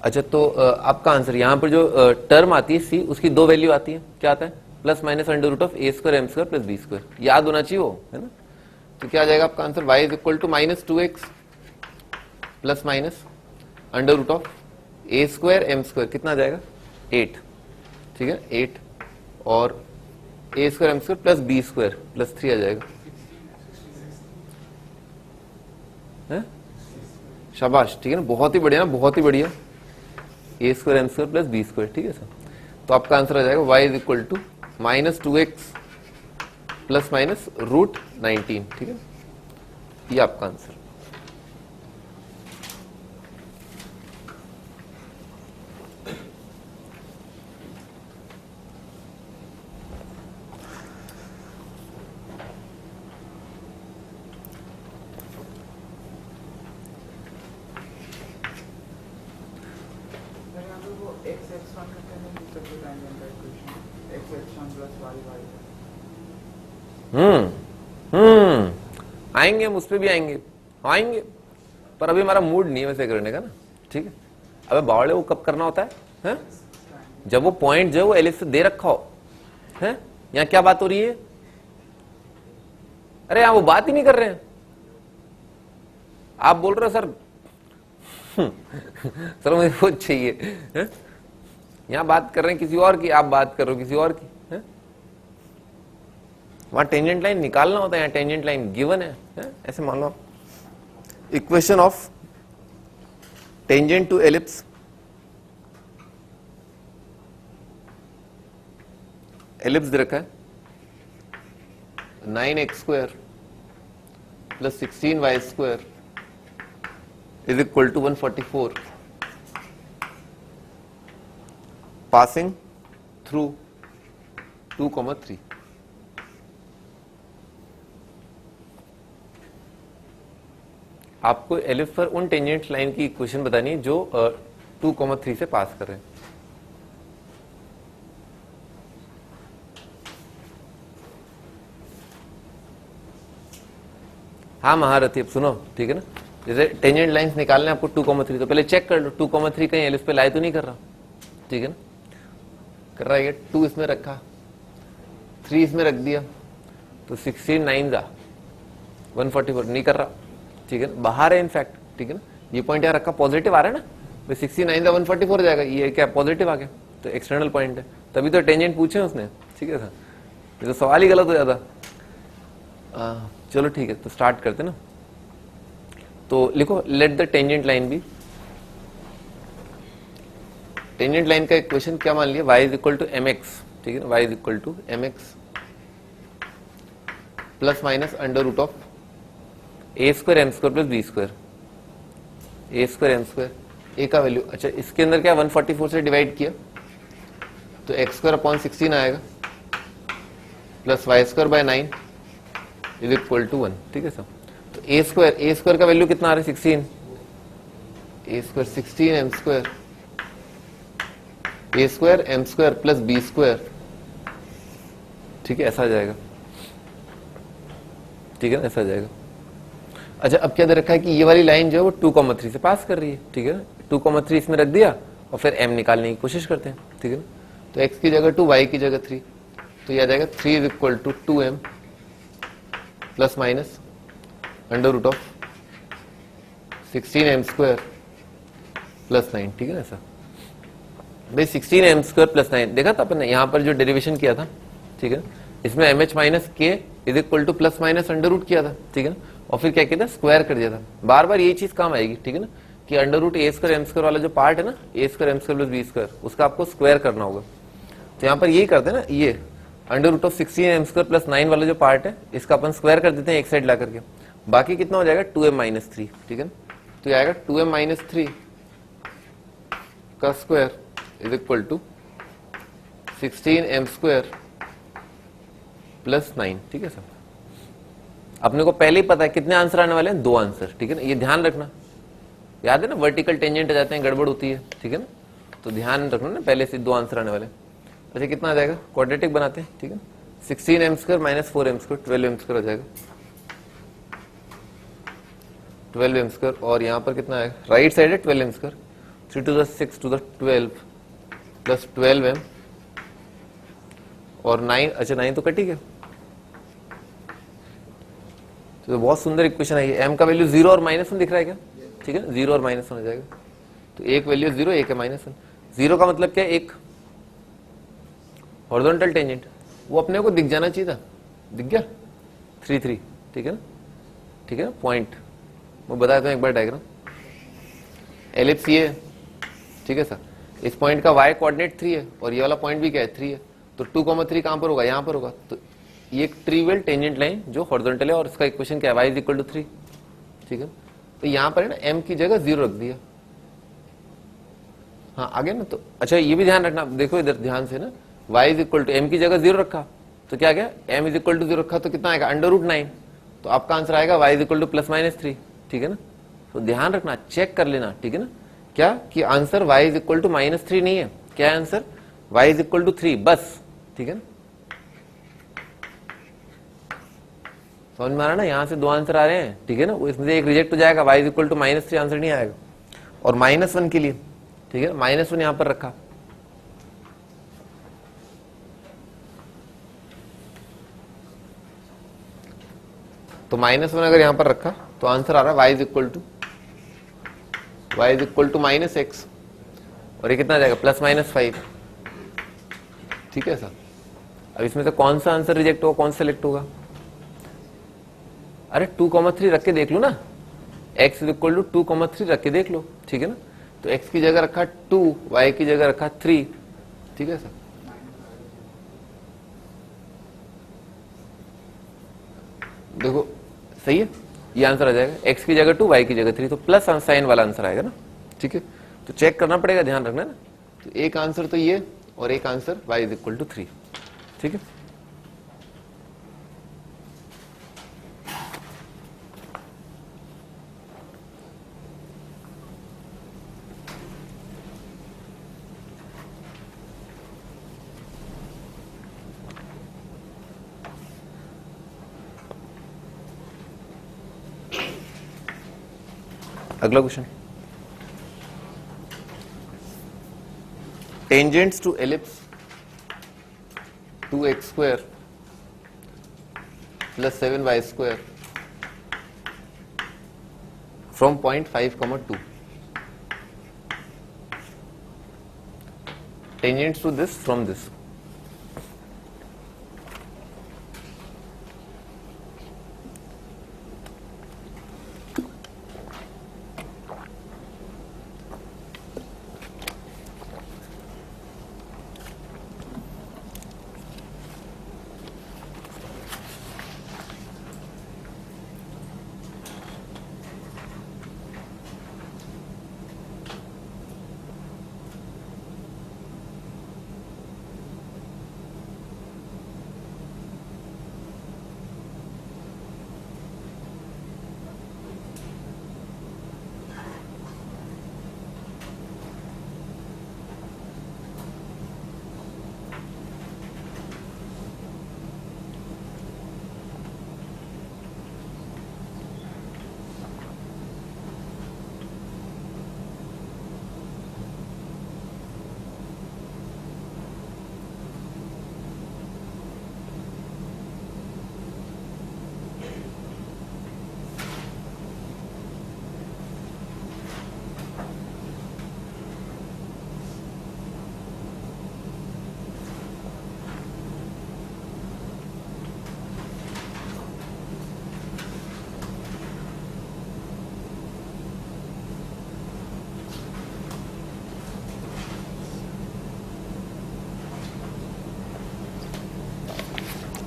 S1: अच्छा तो आपका आंसर यहाँ पर जो टर्म आती है सी, उसकी दो वैल्यू आती है, क्या आता है, plus minus under root of a square m square plus b square, याद होना चाहिए वो, है ना। तो क्या आ जाएगा आपका answer, y is equal to -2x plus minus under root of a square m square, कितना आ जाएगा 8। ठीक है, 8 और a square m square plus b square plus 3 आ जाएगा। है? शाबाश, ठीक है ना, बहुत ही बढ़िया ना, बहुत ही बढ़िया। A square m square plus b square, ठीक है सर। तो आपका आंसर आ जाएगा y is equal to -2x plus minus √19। ठीक है, ये आपका आंसर। आएंगे हम, उस पर भी आएंगे पर अभी हमारा मूड नहीं है वैसे करने का ना। ठीक है, अबे बावड़े वो कब करना होता है? जब वो पॉइंट जो है वो एलिप्स से दे रखा हो है। यहाँ क्या बात हो रही है? अरे यहाँ वो बात ही नहीं कर रहे हैं, आप बोल रहे हो सर सर मुझे वो चाहिए है? यहाँ बात कर रहे हैं किसी और की, आप बात कर रहे हो किसी और की है? वहां टेंजेंट लाइन निकालना होता है, यहाँ टेंजेंट लाइन गिवन है? ऐसे मान लो equation of tangent to ellipse, ellipse दे रखा है 9x square plus 16y square is equal to 144 passing through 2,3। आपको एलिप्स पर उन टेंजेंट लाइन की इक्वेशन बतानी है जो 2,3 से पास कर रहे हैं। हाँ महारथी, अब सुनो, ठीक है ना, जैसे टेंजेंट लाइंस निकालने आपको 2,3, तो पहले चेक कर लो 2,3 कहीं एलिप्स पे लाई तो नहीं कर रहा, ठीक है ना, कर रहा है 2 इसमें रखा, 3 इसमें रख दिया, तो 16 9 जा 144 नहीं कर रहा, ठीक है ना, बाहर है इनफैक्ट, ठीक है ना, ये पॉइंट यहाँ रखा पॉजिटिव आ रहा है ना, भाई 69 जा 144 जाएगा, ये क्या पॉजिटिव आ गया, तो एक्सटर्नल पॉइंट है, तभी तो टेंजेंट पूछे उसने, ठीक है, ये तो सवाल ही गलत हो जाता। चलो ठीक है, तो स्टार्ट करते ना, तो लिखो let the tangent line be, tangent line का इक्वेशन क्या मान लिया, y is equal to m x, ठीक है ना, y is equal to m x plus minus under root of a square m square plus b square, a square m square, a का value, अच्छा इसके अंदर क्या 144 से डिवाइड किया तो एक्स स्क्वायर अपॉन 16 आएगा plus y square by 9 is equal to 1, ठीक है सर। तो ए स्क्वायर का वैल्यू कितना आ रहा है 16, a square 16 m square, a square m square plus b square, ठीक है, ऐसा आ जाएगा, ठीक है ना, ऐसा आ जाएगा। अच्छा अब क्या दे रखा है कि ये वाली लाइन जो है वो 2,3 से पास कर रही है, ठीक है ना, 2,3 इसमें रख दिया और फिर m निकालने की कोशिश करते हैं, ठीक है ना, तो x की जगह 2, y की जगह 3, तो ये आ जाएगा 3 is equal to 2m plus minus under root of 16m square plus 9, ठीक है ना सर, भाई 16m स्क्वायर प्लस 9 देखा था अपन ने यहाँ पर जो डेरिवेशन किया था, ठीक है, इसमें mh minus k is equal to plus minus under root किया था, ठीक है ना, और फिर क्या किया था स्क्वायर कर दिया था, बार बार ये चीज काम आएगी, ठीक है ना, कि under root a square m square वाला जो पार्ट है ना, a square m square plus b square, उसका आपको स्क्वायर करना होगा, तो यहाँ पर यही करते हैं ना, ये under root of 16 m square plus 9 वाला जो पार्ट है इसका अपन स्क्वायर कर देते हैं एक साइड ला करके, बाकी कितना हो जाएगा 2m माइनस 3, ठीक है ना, तो ये आएगा 2m माइनस 3 का square is equal to 16m square plus 9, ठीक है सर। अपने को पहले ही पता है कितने आंसर आने वाले हैं, 2 आंसर, ठीक है ना, ये ध्यान रखना, याद है ना वर्टिकल टेंजेंट आ जाते हैं गड़बड़ होती है, ठीक है ना, तो ध्यान रखना ना पहले से 2 आंसर आने वाले। अच्छा कितना आ जाएगा, क्वाड्रेटिक बनाते हैं, ठीक है, 16m square minus 4m square 12m square हो जाएगा, 12m स्क्वायर, और यहाँ पर कितना आएगा, राइट साइड है 12m square, 3 to the 6 to the 12 plus 12m और 9, अच्छा 9 तो कटी गया, तो बहुत सुंदर इक्वेशन है ये, m का वैल्यू 0 और -1 दिख रहा है क्या, ठीक है, 0 और -1 हो जाएगा, तो एक वैल्यू 0 एक है -1, 0 का मतलब क्या है, एक हॉरिजॉन्टल टेंजेंट, वो अपने को दिख जाना चाहिए था, दिख गया 3 3, ठीक है ना, ठीक है ना, पॉइंट मैं बताया था एक बार डायग्राम, एलिप्स ये, ठीक है सर, इस पॉइंट का y कोऑर्डिनेट 3 है और ये वाला पॉइंट भी क्या है 3 है, तो 2,3 कहां पर होगा, यहां पर होगा, तो ये एक ट्रिवियल टेंजेंट लाइन जो हॉरिजॉन्टल है और इसका इक्वेशन क्या है, y इज इक्वल टू 3, ठीक है, तो यहां पर है ना m की जगह 0 रख दिया, हाँ आगे ना, तो अच्छा ये भी ध्यान रखना, देखो इधर ध्यान से ना, y is equal to m की जगह 0 रखा तो क्या गया, m इज इक्वल टू 0 रखा तो कितना आएगा अंडर रूट 9, तो आपका आंसर आएगा y is equal to plus minus 3, ठीक है ना, तो ध्यान रखना, चेक कर लेना, ठीक है ना, क्या कि answer y is equal to -3 नहीं है, क्या है answer, y is equal to 3 बस, ठीक है ना, समझ में आ रहा ना, यहां से 2 आंसर आ रहे हैं, ठीक है ना, इसमें से एक रिजेक्ट हो जाएगा, y is equal to -3 answer नहीं आएगा, और -1 के लिए, ठीक है, -1 यहां पर रखा, तो -1 अगर यहां पर रखा तो आंसर आ रहा है y is equal to -x, और ये कितना आ जाएगा +-5, ठीक है सर। अब इसमें से कौन सा आंसर रिजेक्ट होगा, कौन सा सिलेक्ट होगा, अरे 2,3 रख के देख लो ना, x इज इक्वल टू 2,3 रख के देख लो, ठीक है ना, तो x की जगह रखा 2, y की जगह रखा 3, ठीक है सर, देखो सही है, ये आंसर आ जाएगा, x की जगह 2, y की जगह 3, तो प्लस साइन वाला आंसर आएगा ना, ठीक है, तो चेक करना पड़ेगा, ध्यान रखना ना, तो एक आंसर तो ये और एक answer y is equal to 3, ठीक है। अगला question, tangents to ellipse 2x square plus 7y square from point 5, 2. Tangents to this from this.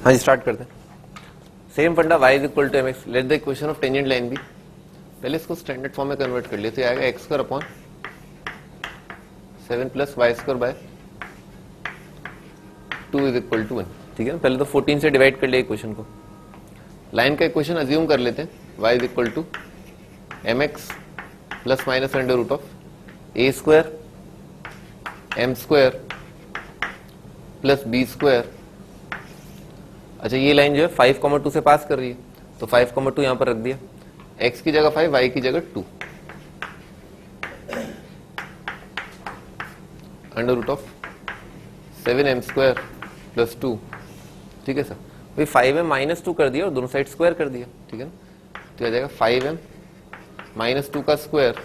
S1: हाँ जी, स्टार्ट करते हैं। सेम फंडा y is equal to m x, let the equation of tangent line be. पहले इसको standard form में convert कर लिए तो आएगा x square upon 7 plus y square by 2 is equal to 1। ठीक है ना, पहले तो 14 से डिवाइड कर लिया इक्वेशन को। लाइन का इक्वेशन अज्यूम कर लेते हैं, y is equal to m x plus minus under root of a square m square plus b square. अच्छा, ये लाइन जो है 5, 2 से पास कर रही है तो 5, 2 यहां पर रख दिया, x की जगह 5, y की जगह 2 under root of 7m square plus 2। ठीक है सर, भाई 5m माइनस 2 कर दिया और दोनों साइड स्क्वायर कर दिया। ठीक है ना, तो आ जाएगा 5m माइनस 2 का square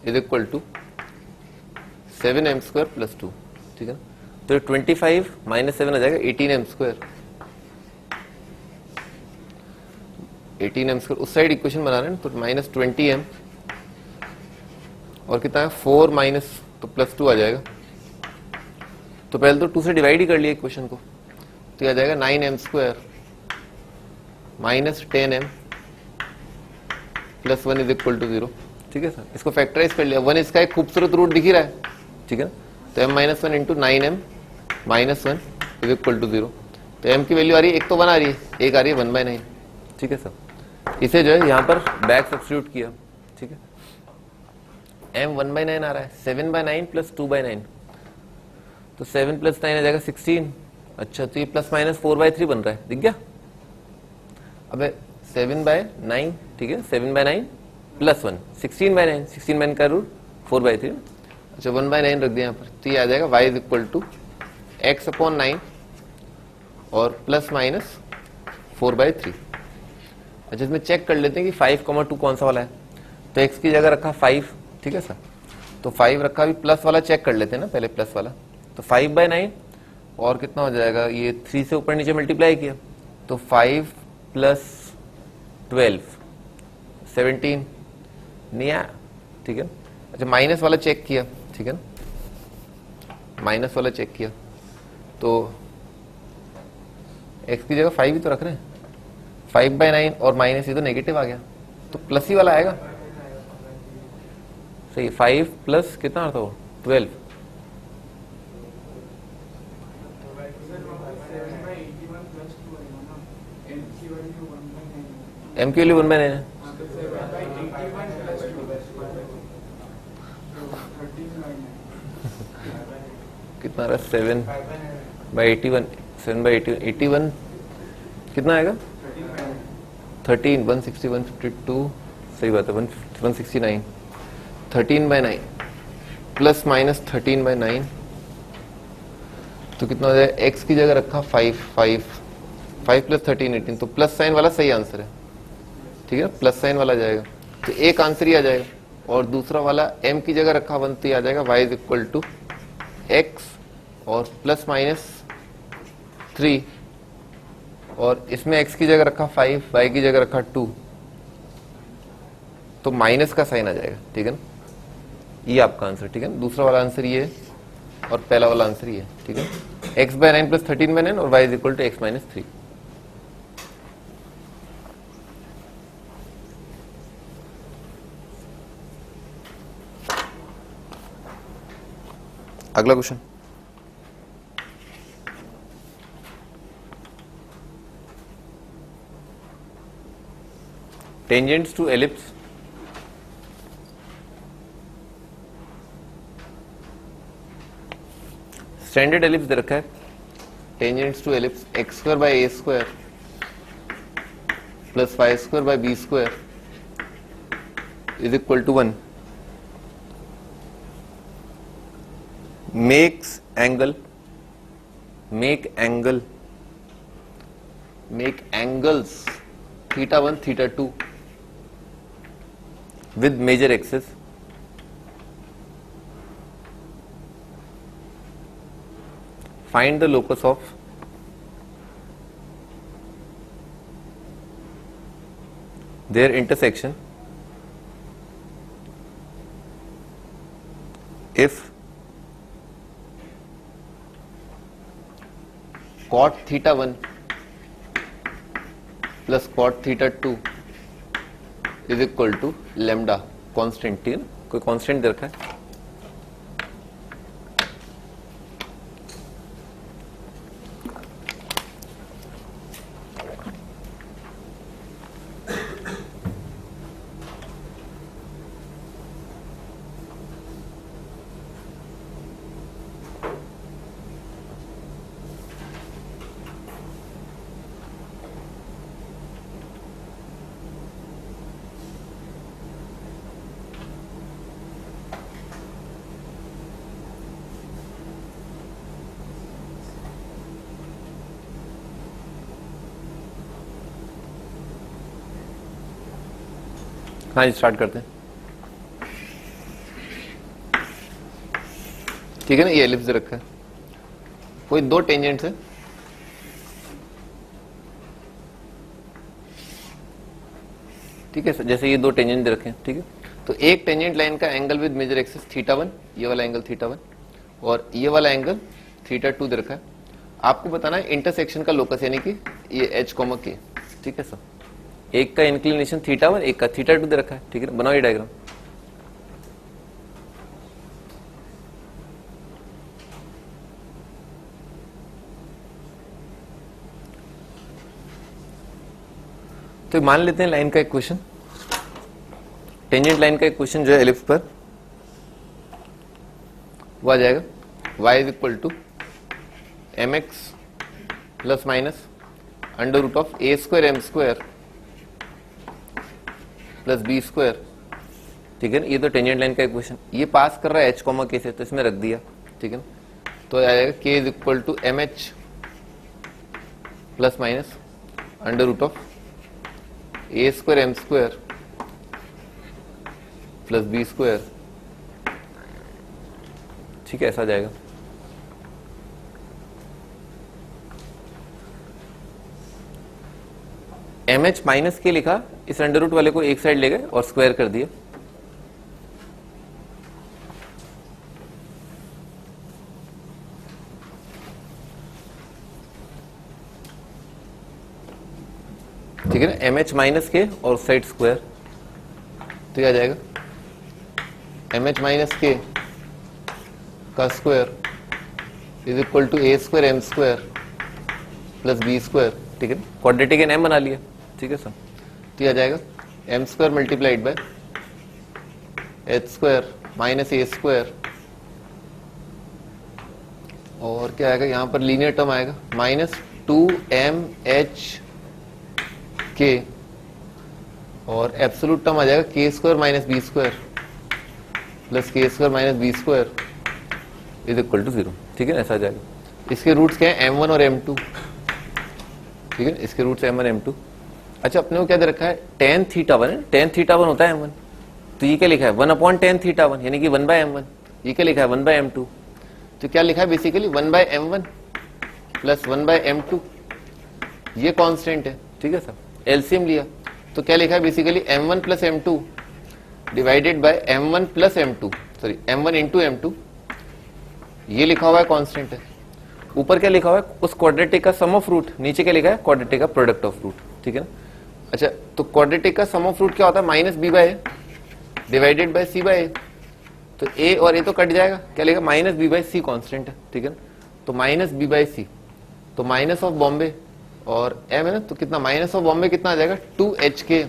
S1: is equal to 7m square plus 2। ठीक है ना, तो 25 माइनस 7 आ जाएगा 18m स्क्वायर। 18m स्क्वायर, उस साइड इक्वेशन बना रहे हैं तो माइनस 20m और कितना है 4 माइनस तो प्लस 2 आ जाएगा। तो पहले तो 2 से डिवाइड ही कर लिया इक्वेशन को, तो आ जाएगा 9m square minus 10m plus 1 is equal to 0। ठीक है सर, इसको फैक्टराइज कर लिया, 1 इसका एक खूबसूरत रूट दिख ही रहा है। ठीक है, तो m minus 1 into 9m minus 1 is equal to 0। तो m की वैल्यू आ रही है, एक तो 1 आ रही है, एक आ रही है 1/9। ठीक है सर, इसे जो है यहां पर बैक सब्स्टिट्यूट किया। ठीक है, m 1/9 आ रहा है, 7/9 प्लस 2/9 तो 7 प्लस 9 आ जाएगा 16। अच्छा, तो ये प्लस माइनस 4/3 बन रहा है, दिख गया। अब 7/9, ठीक है, 7/9 प्लस 1 16/9, 16/9 का रूट 4/3। अच्छा, 1/9 रख दिया यहाँ पर, तो ये आ जाएगा y is equal to x upon 9 और प्लस माइनस 4/3। अच्छा, इसमें चेक कर लेते हैं कि 5, 2 कौन सा वाला है। तो x की जगह रखा 5। ठीक है सर, तो 5 रखा, भी प्लस वाला चेक कर लेते हैं ना पहले, प्लस वाला। तो 5/9 और कितना हो जाएगा, ये 3 से ऊपर नीचे मल्टीप्लाई किया तो 5 प्लस 12 17 नहीं आया। ठीक है, अच्छा माइनस वाला चेक किया। ठीक है ना, माइनस वाला चेक किया तो x की जगह 5 ही तो रख रहे हैं, 5/9 और माइनस ये तो नेगेटिव आ गया तो प्लस ही वाला आएगा। सही, 5 प्लस कितना आता हो 12। m की वैल्यू 1/9 है। कितना रहा 7/81, 7/81 कितना आएगा 13, 160, 152, सही बात है, 169, 13/9 प्लस माइनस 13/9, तो कितना हो जाएगा, x की जगह रखा 5 प्लस 13 18, तो प्लस साइन वाला सही आंसर है, ठीक है, प्लस साइन वाला जाएगा, तो एक आंसर ही आ जाएगा। और दूसरा वाला m की जगह रखा 1, तो ये आ जाएगा y is equal to x और प्लस माइनस 3, और इसमें x की जगह रखा 5, y की जगह रखा 2, तो माइनस का साइन आ जाएगा, ठीक है ना, ये आपका आंसर, ठीक है ना। दूसरा वाला आंसर ये है और पहला वाला आंसर ये है, ठीक है, x/9 प्लस 13/9 और y is equal to x minus 3। अगला question, tangents to ellipse standard ellipse दे रखा है, tangents to ellipse x² plus y² is equal to 1, make angles θ1 θ2 with major axis find the locus of their intersection if cot θ1 plus cot θ2 is equal to lambda constant, ठीक है, कोई constant दे रखा है, हाँ जी start करते हैं, ठीक है ना, ये एलिप्स रखा है, कोई दो टेंजेंट्स है, ठीक है, जैसे ये दो टेंजेंट दे रखे हैं, ठीक है, तो एक टेंजेंट लाइन का एंगल विद मेजर एक्सिस θ1, ये वाला एंगल θ1 और ये वाला एंगल θ2 दे रखा है, आपको बताना है इंटरसेक्शन का लोकस यानी कि ये h, k, ठीक है सर, एक का इंक्लिनेशन θ1 एक का θ2 दे रखा है, ठीक है, बनाओ ये डायग्राम, तो मान लेते हैं लाइन का एक क्वेश्चन, टेंजेंट लाइन का एक क्वेश्चन जो है एलिप्स पर, वो आ जाएगा y is equal to mx plus minus under root of a² m² plus b², ठीक है ना, ये तो टेंजेंट लाइन का इक्वेशन, ये पास कर रहा है h, k से, तो इसमें रख दिया, ठीक है ना, तो आ जाएगा k is equal to mh plus minus under root of a² m² plus b², ठीक है, ऐसा जाएगा। mh माइनस के लिखा, इस अंडर रूट वाले को एक साइड ले गए और स्क्वायर कर दिया, ठीक है ना, mh माइनस के और साइड स्क्वायर, तो क्या जाएगा mh माइनस के का square is equal to a² m² plus b², ठीक है, क्वाड्रेटिक एन m बना लिया, ठीक है सर, तो आ जाएगा m² multiplied by h² minus a² और क्या आएगा, यहां पर लीनियर टर्म आएगा माइनस 2mh k और एब्सोल्यूट टर्म आ जाएगा k square minus b square plus k square minus b square is equal to 0। ठीक है ना, ऐसा आ जाएगा। इसके रूट्स क्या है, m1 और m2। ठीक है, इसके रूट्स m1 m2। अच्छा, अपने को क्या दे रखा है, tan θ1 है, tan θ1 होता है m1, तो ये क्या लिखा है 1/tan θ1 यानी कि 1/m1। ये क्या लिखा है 1/m2, तो क्या लिखा है बेसिकली 1/m1 प्लस 1/m2, ये कांस्टेंट है। ठीक है सर, एलसीएम लिया तो क्या लिखा है basically m1 plus m2 divided by m1 plus m2, sorry m1 into m2, ये लिखा हुआ है कांस्टेंट है। ऊपर क्या लिखा हुआ है, उस क्वाड्रेटिक का सम ऑफ रूट, नीचे क्या लिखा है क्वाड्रेटिक का प्रोडक्ट ऑफ रूट। ठीक है ना, अच्छा तो क्वाड्रेटिक का सम ऑफ रूट क्या होता है, minus b by a divided by c by a, तो ए और ए तो कट जाएगा, क्या लिखा minus b by c constant है। ठीक है ना, तो माइनस बी बाय सी, तो माइनस ऑफ बॉम्बे और एम है ना, तो कितना माइनस ऑफ बॉम्बे कितना आ जाएगा 2HK,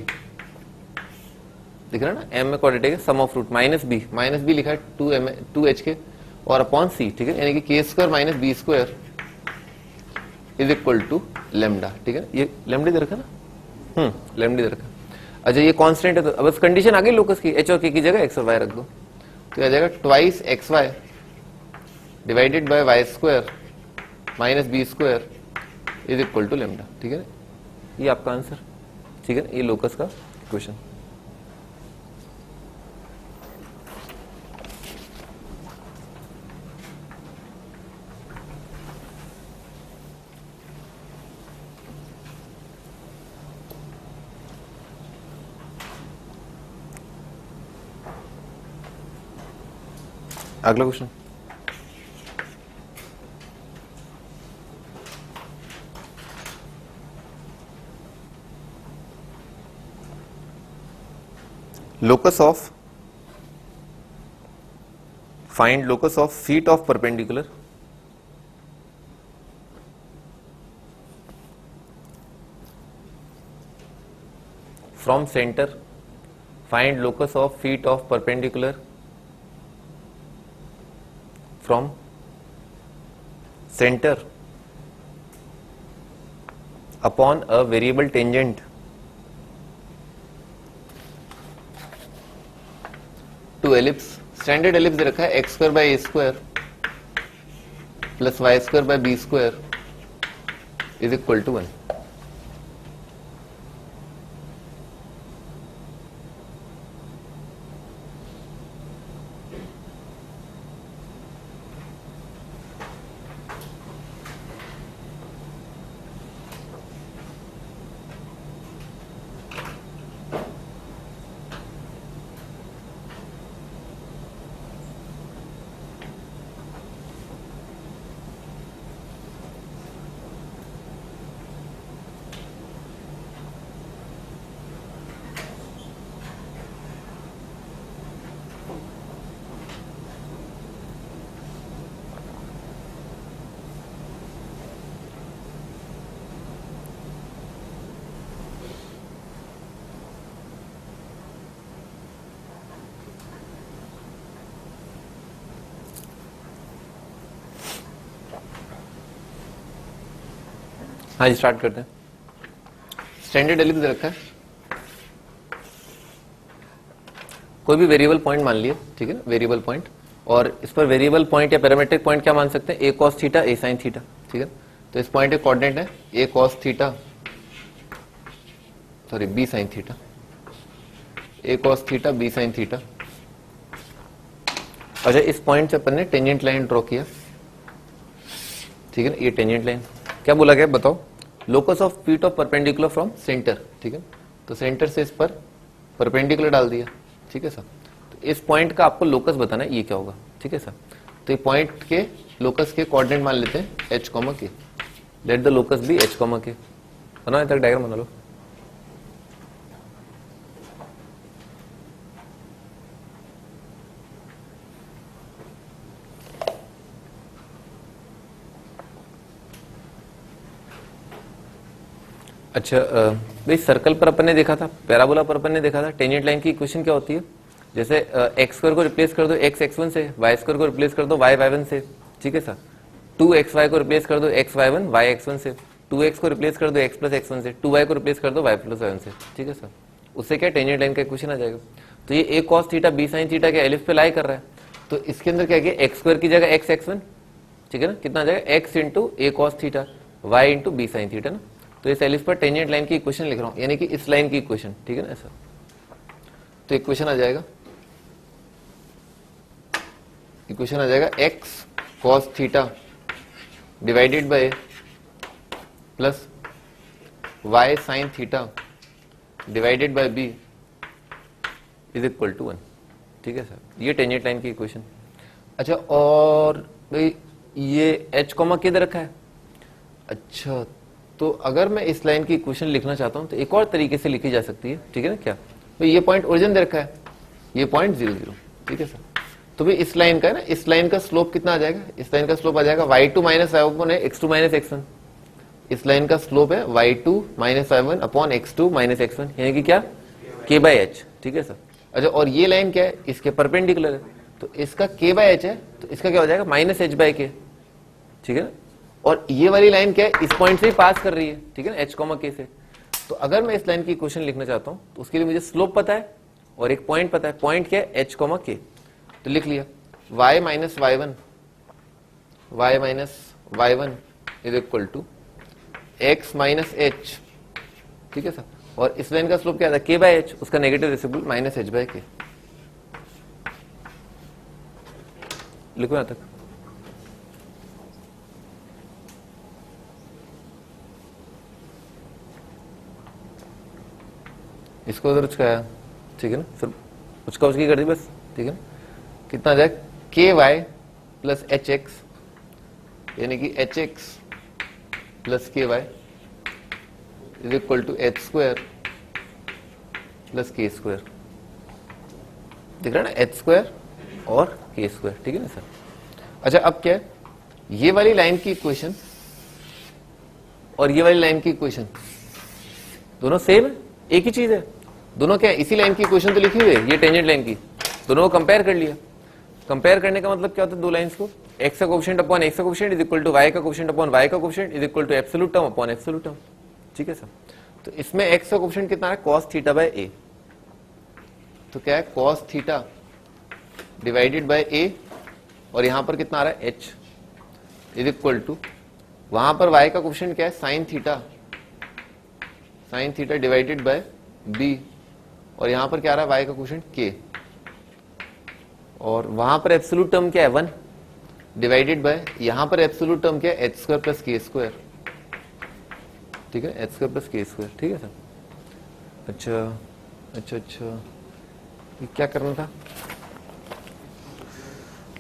S1: दिख रहा है ना, एम में क्वाड्रेटिक है, सम ऑफ रूट माइनस बी लिखा है 2HK और अपॉन सी। ठीक है, यानी कि k square minus b square is equal to lambda. ठीक है, ये लेमडा दे रखा ना, लेमडा दे रखा। अच्छा ये कांस्टेंट है, तो अब कंडीशन आ गई लोकस की, एच और के की जगह एक्स और वाई रख दो, तो आ जाएगा twice XY divided by y square minus b square is equal to lambda. ठीक है, ये आपका आंसर। ठीक है, ये लोकस का क्वेश्चन। अगला question, locus of, find locus of feet of perpendicular from center, find locus of feet of perpendicular from center upon a variable tangent to ellipse. Standard ellipse दे रखा है x square by a square plus y square by b square is equal to 1। हाँ जी, start करते हैं। Standard ellipse दे रखा है, कोई भी वेरिएबल पॉइंट मान लिया। ठीक है ना, वेरिएबल पॉइंट, और इस पर वेरिएबल पॉइंट या पैरामीट्रिक पॉइंट क्या मान सकते हैं, a cos theta a sine theta. ठीक है, तो इस पॉइंट के कोऑर्डिनेट है a cos theta, sorry b sine theta, a cos theta b sine theta. अच्छा, इस पॉइंट से अपन ने टेंजेंट लाइन ड्रॉ किया। ठीक है ना, ये टेंजेंट लाइन क्या बोला गया बताओ, locus of feet of perpendicular from centre. ठीक है, तो सेंटर से इस पर परपेंडिकुलर डाल दिया। ठीक है सर, तो इस पॉइंट का आपको लोकस बताना है, ये क्या होगा। ठीक है सर, तो ये पॉइंट के लोकस के कोऑर्डिनेट मान लेते हैं h comma k, let the locus be h comma k. बनाओ, तक डायग्राम बना लो। अच्छा भाई, सर्कल पर अपन ने देखा था, पैराबोला पर अपन ने देखा था, टेंजेंट लाइन की इक्वेशन क्या होती है, जैसे एक्स स्क्वायर को रिप्लेस कर दो एक्स एक्स वन से, वाई स्क्वायर को रिप्लेस कर दो वाई वाई वन से। ठीक है सर, 2xy को रिप्लेस कर दो x y one y x one से, 2x को रिप्लेस कर दो एक्स प्लस एक्स वन से, 2y को रिप्लेस कर दो वाई प्लस वाई वन से। ठीक है सर, उससे क्या टेंजेंट लाइन का इक्वेशन आ जाएगा। तो ये a cos theta b sin theta के एलिप्स पे लाई कर रहा है, तो इसके अंदर क्या है एक्स स्क्वायर की जगह एक्स x1, ठीक है ना, कितना आ जाएगा x into a cos theta y into b sin theta ना। तो इस एलिप्स पर टेंजेंट लाइन की इक्वेशन लिख रहा हूं, यानी कि इस लाइन की इक्वेशन, ठीक है ना ऐसा। तो इक्वेशन आ जाएगा x cos theta divided by plus y sin theta divided by b is equal to 1, ठीक है सर, ये टेंजेंट लाइन की इक्वेशन। अच्छा, और भाई ये h कॉमा किधर रखा है? अच्छा, तो अगर मैं इस लाइन की इक्वेशन लिखना चाहता हूं तो एक और तरीके से लिखी जा सकती है, ठीक है ना। क्या भाई, ये पॉइंट ओरिजिन दे रखा है, ये पॉइंट 0 0, ठीक है सर। तो भाई इस लाइन का है ना, इस लाइन का स्लोप कितना आ जाएगा? इस लाइन का स्लोप आ जाएगा y2 माइनस y1 है x2 माइनस x1। इस लाइन का स्लोप है y2 minus y1 upon x2 minus x1, यानी कि क्या k बाई h, ठीक है सर। अच्छा, और ये लाइन क्या है? इसके परपेंडिकुलर है, तो इसका k बाई h है, तो इसका क्या हो जाएगा माइनस h बाई k, ठीक है ना। और ये वाली लाइन क्या है? इस पॉइंट से ही पास कर रही है, ठीक है ना, h कॉमा k से। तो अगर मैं इस लाइन की इक्वेशन लिखना चाहता हूं तो उसके लिए मुझे स्लोप पता है और एक पॉइंट पता है। पॉइंट क्या है? h comma k। तो लिख लिया y minus y1 is equal to x minus h, ठीक है सर। और इस लाइन का स्लोप क्या था? k बाय h, उसका negative reciprocal minus h by k। लिखो यहां तक। इसको उधर उचकाया, ठीक है ना, फिर उसका उसकी कर दी बस, ठीक है ना। कितना आ जाए? के वाई प्लस एच एक्स, यानी कि h x plus k y is equal to h square plus k square. दिख रहा है ना, एच स्क्वायर और के स्क्वायर, ठीक है ना सर। अच्छा, अब क्या है? ये वाली लाइन की इक्वेशन और ये वाली लाइन की इक्वेशन दोनों सेम है, एक ही चीज है। दोनों क्या है? इसी लाइन की इक्वेशन तो लिखी हुई है, ये टेंजेंट लाइन की। दोनों को कंपेयर कर लिया। कंपेयर करने का मतलब क्या होता है? दो लाइंस को, x का कोएफिशिएंट अपॉन x का coefficient is equal to y का कोएफिशिएंट अपॉन y का coefficient is equal to absolute term upon absolute term, ठीक है सर। तो इसमें x का कोएफिशिएंट कितना है? cos theta by a। तो क्या है? cos theta divided bye a, और यहां पर कितना आ रहा है? h इज इक्वल टू, वहां पर y का कोएफिशिएंट क्या है? sin theta divided by b, और यहां पर क्या आ रहा है? y का कोएफिशिएंट k, और वहां पर एब्सोल्यूट टर्म क्या है? 1 डिवाइडेड बाय, यहां पर एब्सोल्यूट टर्म क्या है? h square plus k square, ठीक है, h square plus k square, ठीक है सर। अच्छा, ये क्या करना था?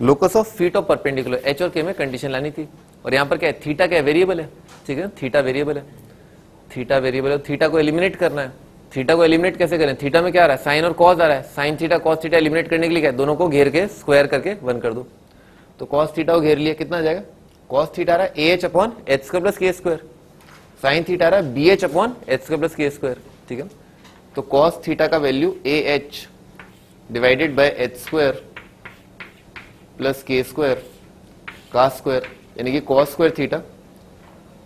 S1: Locus of feet of perpendicular, h और k में कंडीशन लानी थी। और यहां पर क्या है? थीटा क्या है? वेरिएबल है, ठीक है, थीटा वेरिएबल है। थीटा वेरिएबल है, थीटा को एलिमिनेट करना है। थीटा को एलिमिनेट कैसे करें? थीटा में क्या आ रहा है? साइन और कॉस आ रहा है। Sine theta cos theta eliminate करने के लिए क्या है? दोनों को घेर के स्क्वायर करके 1 कर दो। तो कॉस थीटा को घेर लिया, कितना आ जाएगा? कॉस थीटा आ रहा है AH upon h square plus k square, sine theta आ रहा है BH upon h square plus k square, ठीक है। तो कॉस थीटा का value AH divided by h square plus k square का स्क्वायर, यानी कि कॉस स्क्वायर थीटा,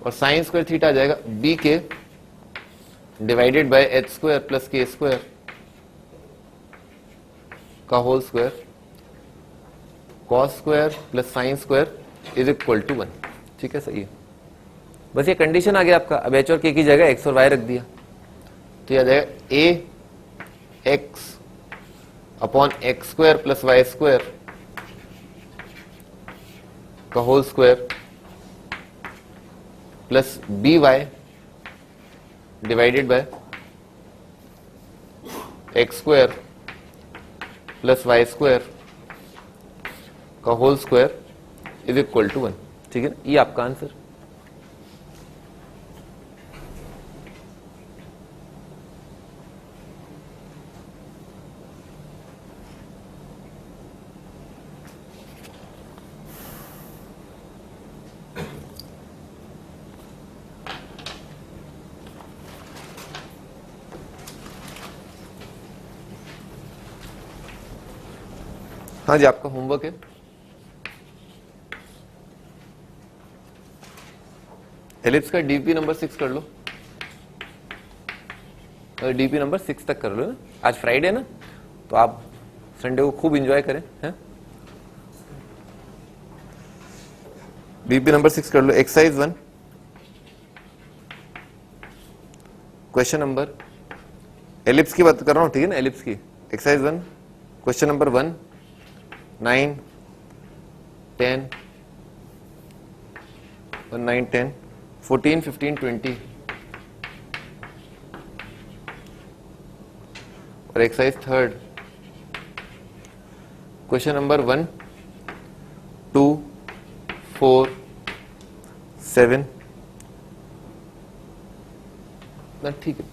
S1: और साइन स्क्वायर थीटा आ जाएगा BK divided by h square plus k square का whole square, cos square plus sine square is equal to 1, ठीक है, सही है। बस ये कंडीशन आ गया आपका। अब h और k की जगह x और y रख दिया, तो यह आ जाएगा a x upon x square plus y square का whole square plus b y divided by x square plus y square का whole square is equal to 1, ठीक है ना। ये आपका आंसर। हाँ जी, आपका होमवर्क है। एलिप्स का डीपी नंबर 6 कर लो। डीपी नंबर 6 तक कर लो ना, आज फ्राइडे ना, तो आप संडे को खूब एंजॉय करें हैं। डीपी नंबर 6 कर लो। एक्सरसाइज 1 क्वेश्चन नंबर, एलिप्स की बात कर रहा हूं, ठीक है ना, एलिप्स की। एक्सरसाइज 1 क्वेश्चन नंबर 1, 9, 10 और 9, 10, 14, 15, 20 और एक्सरसाइज 3 क्वेश्चन नंबर 1, 2, 4, 7 ना, ठीक है।